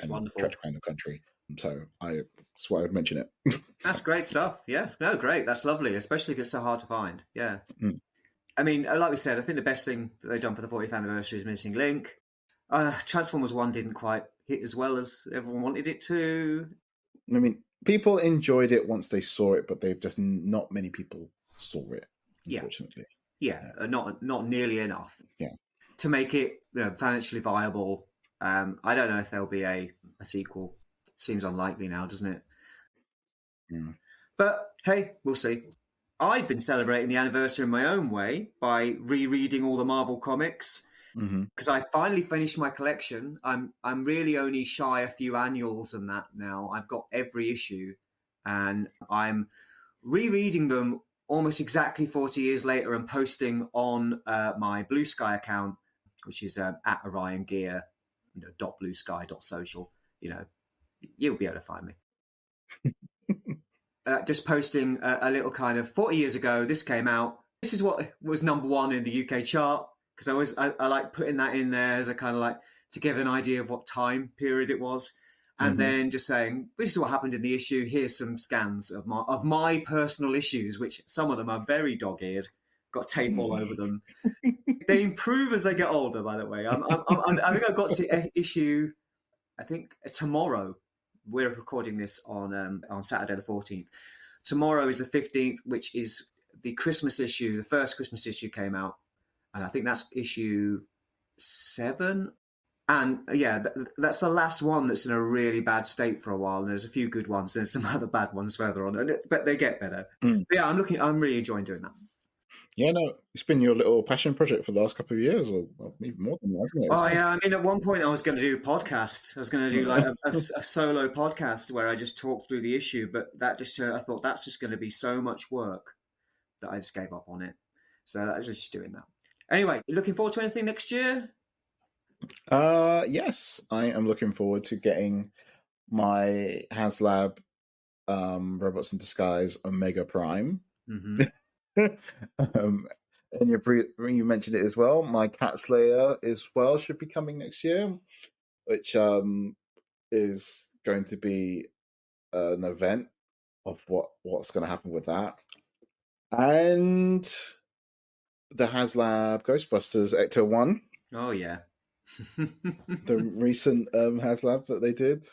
and stretch around the country. So that's why I would mention it. That's great stuff. Yeah, no, great. That's lovely, especially if it's so hard to find. Yeah. I mean, like we said, I think the best thing that they've done for the 40th anniversary is Missing Link. Transformers 1 didn't quite hit as well as everyone wanted it to. I mean, people enjoyed it once they saw it, but they've just not many people saw it. Yeah. Unfortunately. Yeah. Not nearly enough. Yeah. To make it financially viable. I don't know if there'll be a sequel. Seems unlikely now, doesn't it? Mm. But hey, we'll see. I've been celebrating the anniversary in my own way by rereading all the Marvel comics because I finally finished my collection. I'm really only shy a few annuals and that now. I've got every issue, and I'm rereading them almost exactly 40 years later and posting on my Blue Sky account, which is at Orion Ghia, .bluesky.social. You'll be able to find me. Just posting a little kind of 40 years ago, this came out. This is what was number one in the UK chart, because I like putting that in there as a kind of like to give an idea of what time period it was. And then just saying, this is what happened in the issue. Here's some scans of my personal issues, which some of them are very dog-eared, got tape all over them. They improve as they get older, by the way. I think I've got to issue, I think tomorrow. We're recording this on Saturday the 14th. Tomorrow is the 15th, which is the Christmas issue. The first Christmas issue came out, and I think that's issue 7. And yeah, that's the last one that's in a really bad state for a while. And there's a few good ones and some other bad ones further on, but they get better. But yeah, I'm really enjoying doing that. Yeah, no, it's been your little passion project for the last couple of years, or even more than that, hasn't it? Oh, yeah. I mean, at one point I was going to do a podcast. I was going to do like a solo podcast where I just talked through the issue, but that just I thought that's just going to be so much work that I just gave up on it. So I was just doing that. Anyway, you looking forward to anything next year? Yes, I am looking forward to getting my HasLab Robots in Disguise Omega Prime. And you mentioned it as well. My Cat Slayer as well should be coming next year, which is going to be an event of what's going to happen with that. And the HasLab Ghostbusters Ecto 1. Oh, yeah. The recent HasLab that they did.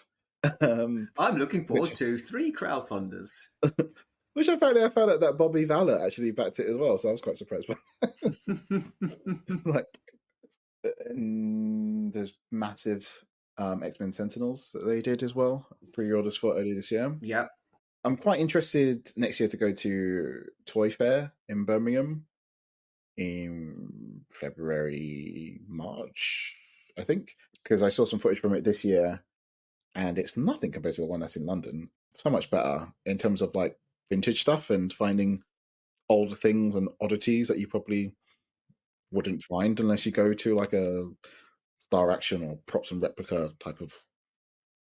I'm looking forward to 3 crowdfunders. Which apparently I found out that Bobby Vallet actually backed it as well, so I was quite surprised by and there's massive X-Men Sentinels that they did as well, pre-orders for early this year. Yeah. I'm quite interested next year to go to Toy Fair in Birmingham in February, March, I think, because I saw some footage from it this year, and it's nothing compared to the one that's in London. So much better in terms of like vintage stuff and finding old things and oddities that you probably wouldn't find unless you go to like a Star Action or Props and Replica type of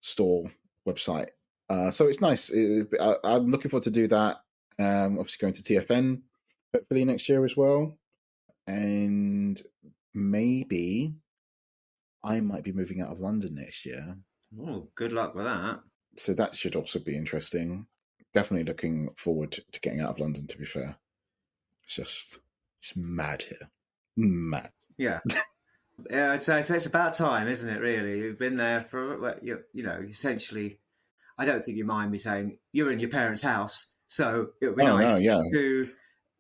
store website. So it's nice. I'm looking forward to do that. Obviously going to TFN hopefully next year as well. And maybe I might be moving out of London next year. Oh, good luck with that. So that should also be interesting. Definitely looking forward to getting out of London, to be fair. It's mad here. Mad. Yeah. Yeah, it's about time, isn't it, really? You've been there for, essentially, I don't think you mind me saying, you're in your parents' house, so it would be nice to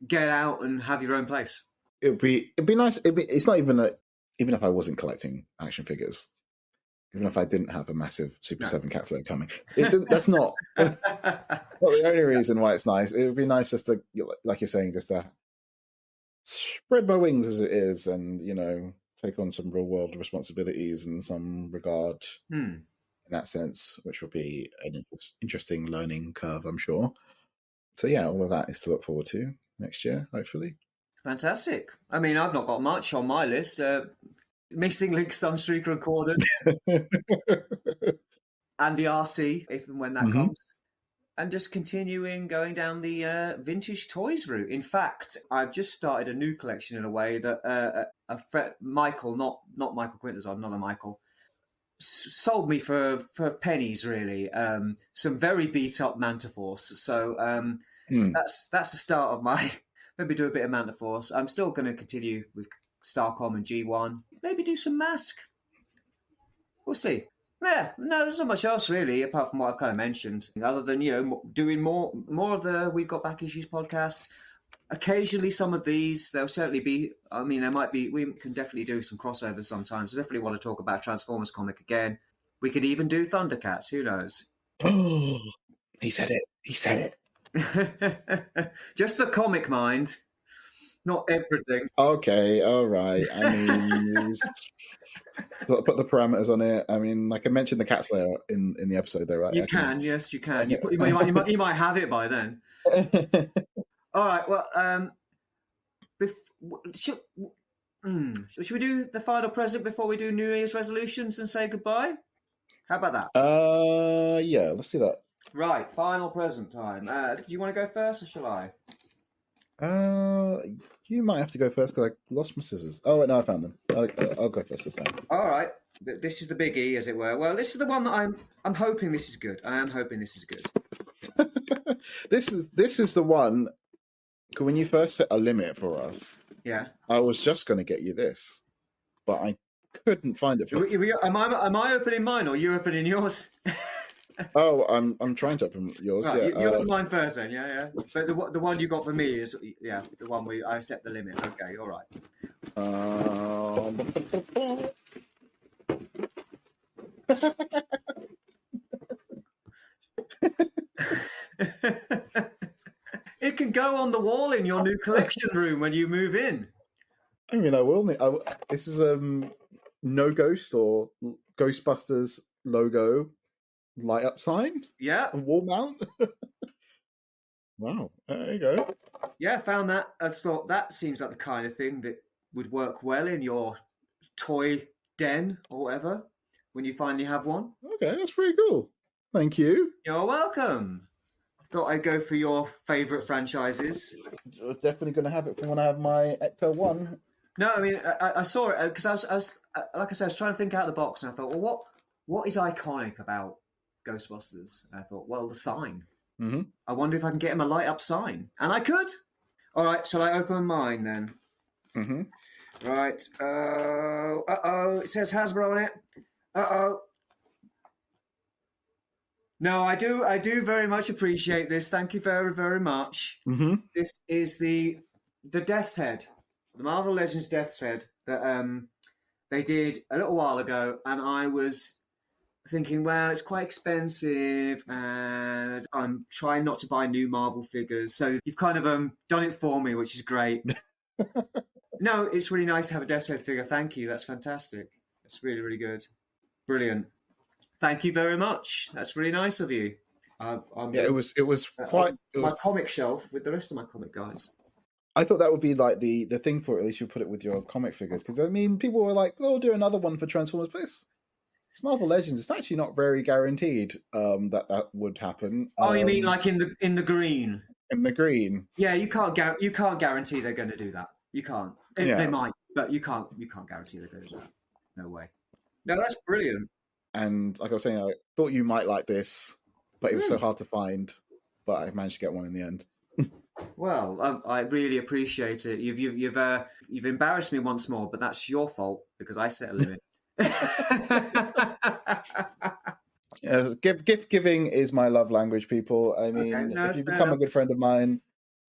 get out and have your own place. It'd be nice. It's not even even if I wasn't collecting action figures, even if I didn't have a massive Super 7 Cat Slayer coming. That's not the only reason why it's nice. It would be nice just to, like you're saying, just to spread my wings as it is and, take on some real world responsibilities in some regard in that sense, which will be an interesting learning curve, I'm sure. So yeah, all of that is to look forward to next year, hopefully. Fantastic. I mean, I've not got much on my list. Missing Link Sunstreak recorded and the RC, if and when that comes. And just continuing going down the vintage toys route. In fact, I've just started a new collection in a way that Michael, not Michael Quintezon, another Michael, sold me for pennies, really. Some very beat up Mantiforce. So that's the start of my... Maybe do a bit of Mantiforce. I'm still going to continue with Starcom and G1. Maybe do some Mask. We'll see. Yeah, no, there's not much else really, apart from what I've kind of mentioned. Other than doing more of the We've Got Back Issues podcast, occasionally some of these, there'll certainly be, I mean, there might be, we can definitely do some crossovers sometimes. I definitely want to talk about Transformers comic again. We could even do Thundercats, who knows? Oh, he said it. He said it. Just the comic mind, not everything. Okay, all right. I mean, put the parameters on it. I mean, like I mentioned the cat slayer in the episode, though, right? Yes, you can. You might have it by then. All right. Well, should we do the final present before we do New Year's resolutions and say goodbye? How about that? Yeah, let's do that. Right, final present time. Do you want to go first, or shall I? You might have to go first because I lost my scissors. Oh, wait, no, I found them. I'll go first this time. All right. This is the biggie, as it were. Well, this is the one that I'm hoping this is good. I am hoping this is good. This is the one. When you first set a limit for us, yeah, I was just going to get you this, but I couldn't find it. Am I opening mine or you opening yours? Oh, I'm trying to open yours. Right, yeah, you open mine first, then. Yeah. But the one you got for me is the one where I set the limit. Okay, all right. It can go on the wall in your new collection room when you move in. I mean, I will. This is No Ghost or Ghostbusters logo light up sign. Yeah. A wall mount. Wow. There you go. Yeah, found that. I thought that seems like the kind of thing that would work well in your toy den or whatever when you finally have one. Okay, that's pretty cool. Thank you. You're welcome. Thought I'd go for your favourite franchises. You're definitely going to have it when I have my Ecto 1. No, I mean, I saw it because I was like I said, I was trying to think out of the box, and I thought, well, what is iconic about Ghostbusters? And I thought, well, the sign. Mm-hmm. I wonder if I can get him a light up sign, and I could. All right, shall I open mine then? Mm-hmm. Right. It says Hasbro on it. No, I do very much appreciate this. Thank you very, very much. Mm-hmm. This is the Death's Head, the Marvel Legends Death's Head that they did a little while ago, and I was thinking, well, it's quite expensive, and I'm trying not to buy new Marvel figures. So you've kind of done it for me, which is great. No, it's really nice to have a Death's Head figure. Thank you. That's fantastic. That's really, really good. Brilliant. Thank you very much. That's really nice of you. It was quite my comic shelf with the rest of my comic guys. I thought that would be like the thing for it. At least you put it with your comic figures, because I mean, people were like, "Oh, do another one for Transformers." But it's Marvel Legends. It's actually not very guaranteed that would happen. Oh, you mean like in the green? In the green. Yeah, you can't guarantee they're going to do that. You can't. They might, but you can't guarantee they're going to do that. No way. No, that's brilliant. And like I was saying, I thought you might like this, but it was so hard to find. But I managed to get one in the end. Well, I really appreciate it. You've embarrassed me once more, but that's your fault because I set a limit. Gift giving is my love language, people. I mean, if you become a good friend of mine,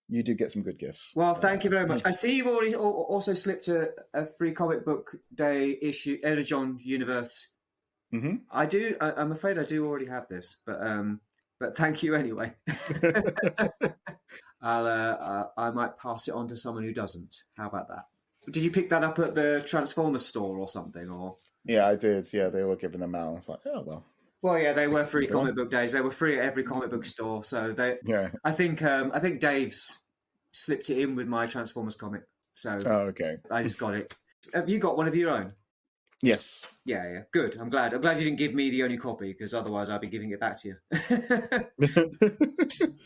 you do get some good gifts. Well, thank you very much. I see you've already also slipped a free comic book day issue, Energon Universe. Mm-hmm. I do. I'm afraid I do already have this, but thank you anyway. I might pass it on to someone who doesn't. How about that? Did you pick that up at the Transformers store or something? Or yeah, I did. Yeah, they were giving them out. I was like, oh well. Well, yeah, they were free comic book days. They were free at every comic book store. So I think Dave's slipped it in with my Transformers comic. So okay. I just got it. Have you got one of your own? Yes. Yeah. Good. I'm glad you didn't give me the only copy, because otherwise I'd be giving it back to you.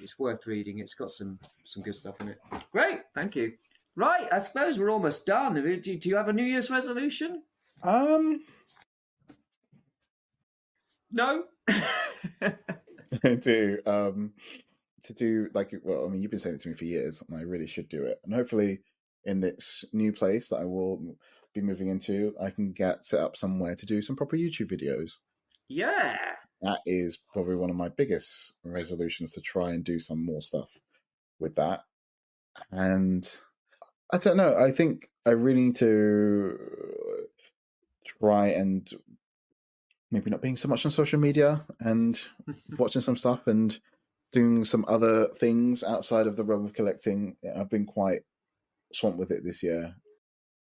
It's worth reading. It's got some good stuff in it. Great. Thank you. Right. I suppose we're almost done. Do you have a New Year's resolution? No. I do. To do I mean, you've been saying it to me for years, and I really should do it. And hopefully, in this new place that I will be moving into, I can get set up somewhere to do some proper YouTube videos. Yeah. That is probably one of my biggest resolutions, to try and do some more stuff with that. And I don't know. I think I really need to try and maybe not being so much on social media and watching some stuff and doing some other things outside of the realm of collecting. I've been quite swamped with it this year.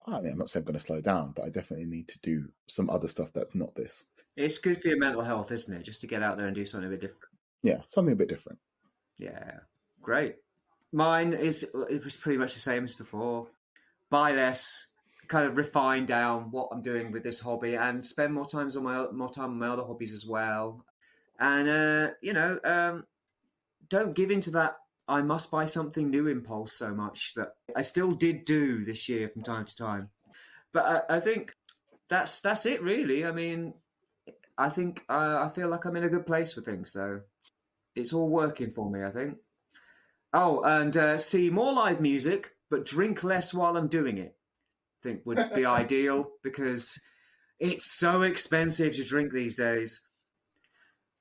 I mean, I'm not saying I'm going to slow down, but I definitely need to do some other stuff that's not this. It's good for your mental health, isn't it? Just to get out there and do something a bit different. Yeah, something a bit different. Yeah, great. Mine it was pretty much the same as before. Buy less, kind of refine down what I'm doing with this hobby, and spend more time on my other hobbies as well. And don't give into that I must buy something new impulse so much that I still did do this year from time to time. But I think that's it, really. I mean, I think I feel like I'm in a good place with things, so it's all working for me, I think. Oh, and see more live music, but drink less while I'm doing it. I think would be ideal because it's so expensive to drink these days.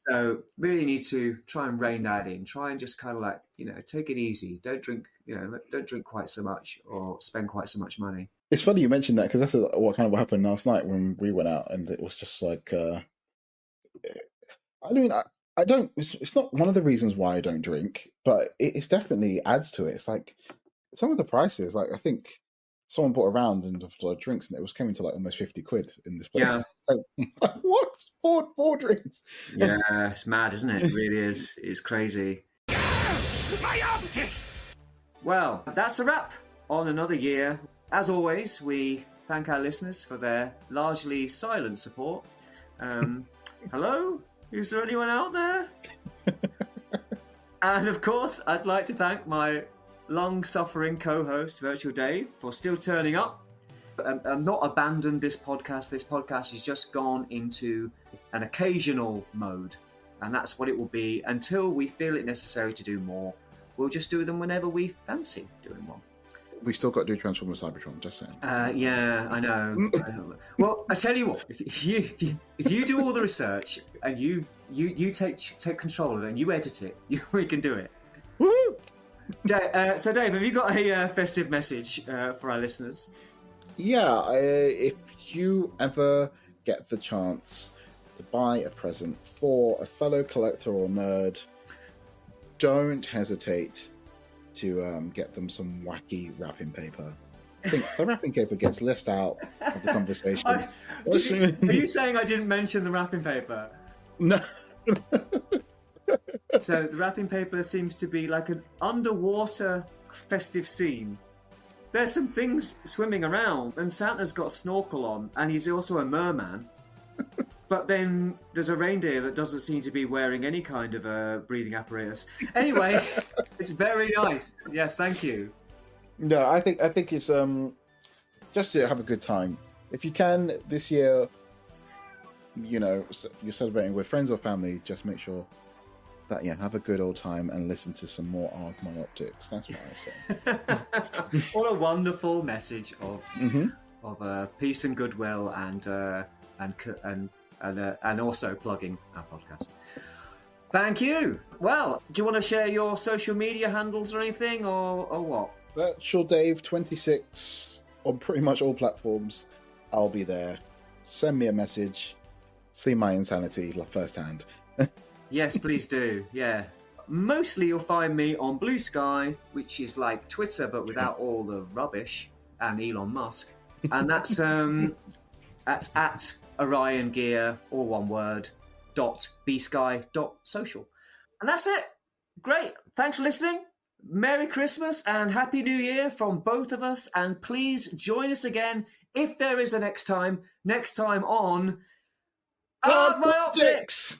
So really need to try and rein that in. Try and just kind of like, take it easy. Don't drink quite so much or spend quite so much money. It's funny you mentioned that because that's what happened last night when we went out, and it was just like, I mean, I don't. It's not one of the reasons why I don't drink, but it's definitely adds to it. It's like some of the prices. Like I think someone bought a round of drinks, and it was coming to like almost 50 quid in this place. Yeah. Like, what? Four drinks? Yeah, it's mad, isn't it? It really is. It's crazy. My optics! Well, that's a wrap on another year. As always, we thank our listeners for their largely silent support. Hello? Is there anyone out there? And of course, I'd like to thank my long-suffering co-host, Virtual Dave, for still turning up. I'm not abandoned this podcast. This podcast has just gone into an occasional mode, and that's what it will be until we feel it necessary to do more. We'll just do them whenever we fancy doing one. We still got to do Transformers Cybertron, just saying. Yeah, I know. Well, I tell you what, if you do all the research and you take control of it and you edit it, we can do it. Woo! So, Dave, have you got a festive message for our listeners? Yeah, if you ever get the chance to buy a present for a fellow collector or nerd, don't hesitate to get them some wacky wrapping paper. I think the wrapping paper gets left out of the conversation. Are you saying I didn't mention the wrapping paper? No. So the wrapping paper seems to be like an underwater festive scene. There's some things swimming around, and Santa's got a snorkel on, and he's also a merman. But then there's a reindeer that doesn't seem to be wearing any kind of a breathing apparatus. Anyway, it's very nice. Yes, thank you. No, I think it's just to have a good time. If you can this year, you're celebrating with friends or family, just make sure that have a good old time and listen to some more AARGH My Optics. That's what I say. What a wonderful message of peace and goodwill and also plugging our podcast. Thank you. Well, do you want to share your social media handles or anything, or what? Virtual Dave 26 on pretty much all platforms. I'll be there. Send me a message. See my insanity firsthand. Yes, please do. Yeah. Mostly you'll find me on Blue Sky, which is like Twitter but without all the rubbish, and Elon Musk. And that's at Orion Ghia, all one word, .bsky.social. And that's it. Great. Thanks for listening. Merry Christmas and Happy New Year from both of us. And please join us again if there is a next time on AARGH My Optics.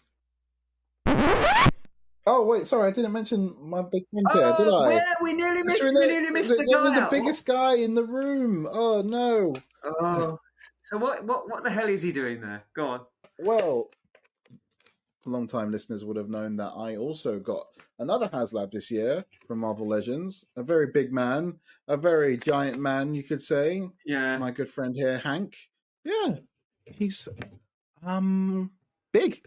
Oh wait, sorry, I didn't mention my big friend here, did I? Yeah, we nearly missed the guy. The biggest guy in the room. Oh no. Oh. So what the hell is he doing there? Go on. Well, long-time listeners would have known that I also got another HasLab this year from Marvel Legends. A very big man, a very giant man, you could say. Yeah. My good friend here, Hank. Yeah, he's big.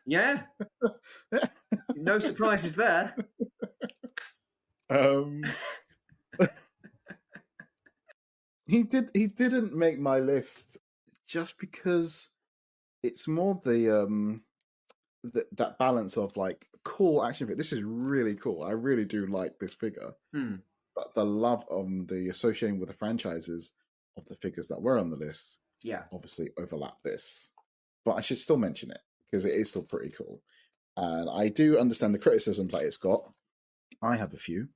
Yeah. No surprises there. He didn't make my list just because it's more that balance of like cool action figure. This is really cool. I really do like this figure. But the love of the association with the franchises of the figures that were on the list, obviously overlap this. But I should still mention it because it is still pretty cool. And I do understand the criticisms that it's got. I have a few.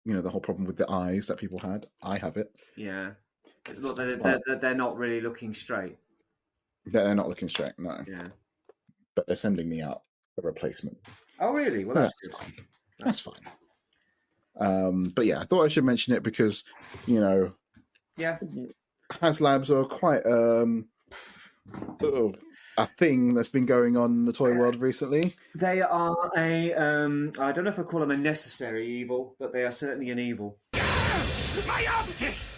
You know, the whole problem with the eyes that people had. I have it. Yeah. Look, they're not really looking straight. They're not looking straight, no. Yeah. But they're sending me out a replacement. Oh, really? Well, that's good. That's fine. But yeah, I thought I should mention it because, you know, HasLabs are quite a thing that's been going on in the toy world recently. They are I don't know if I call them a necessary evil, but they are certainly an evil. My optics!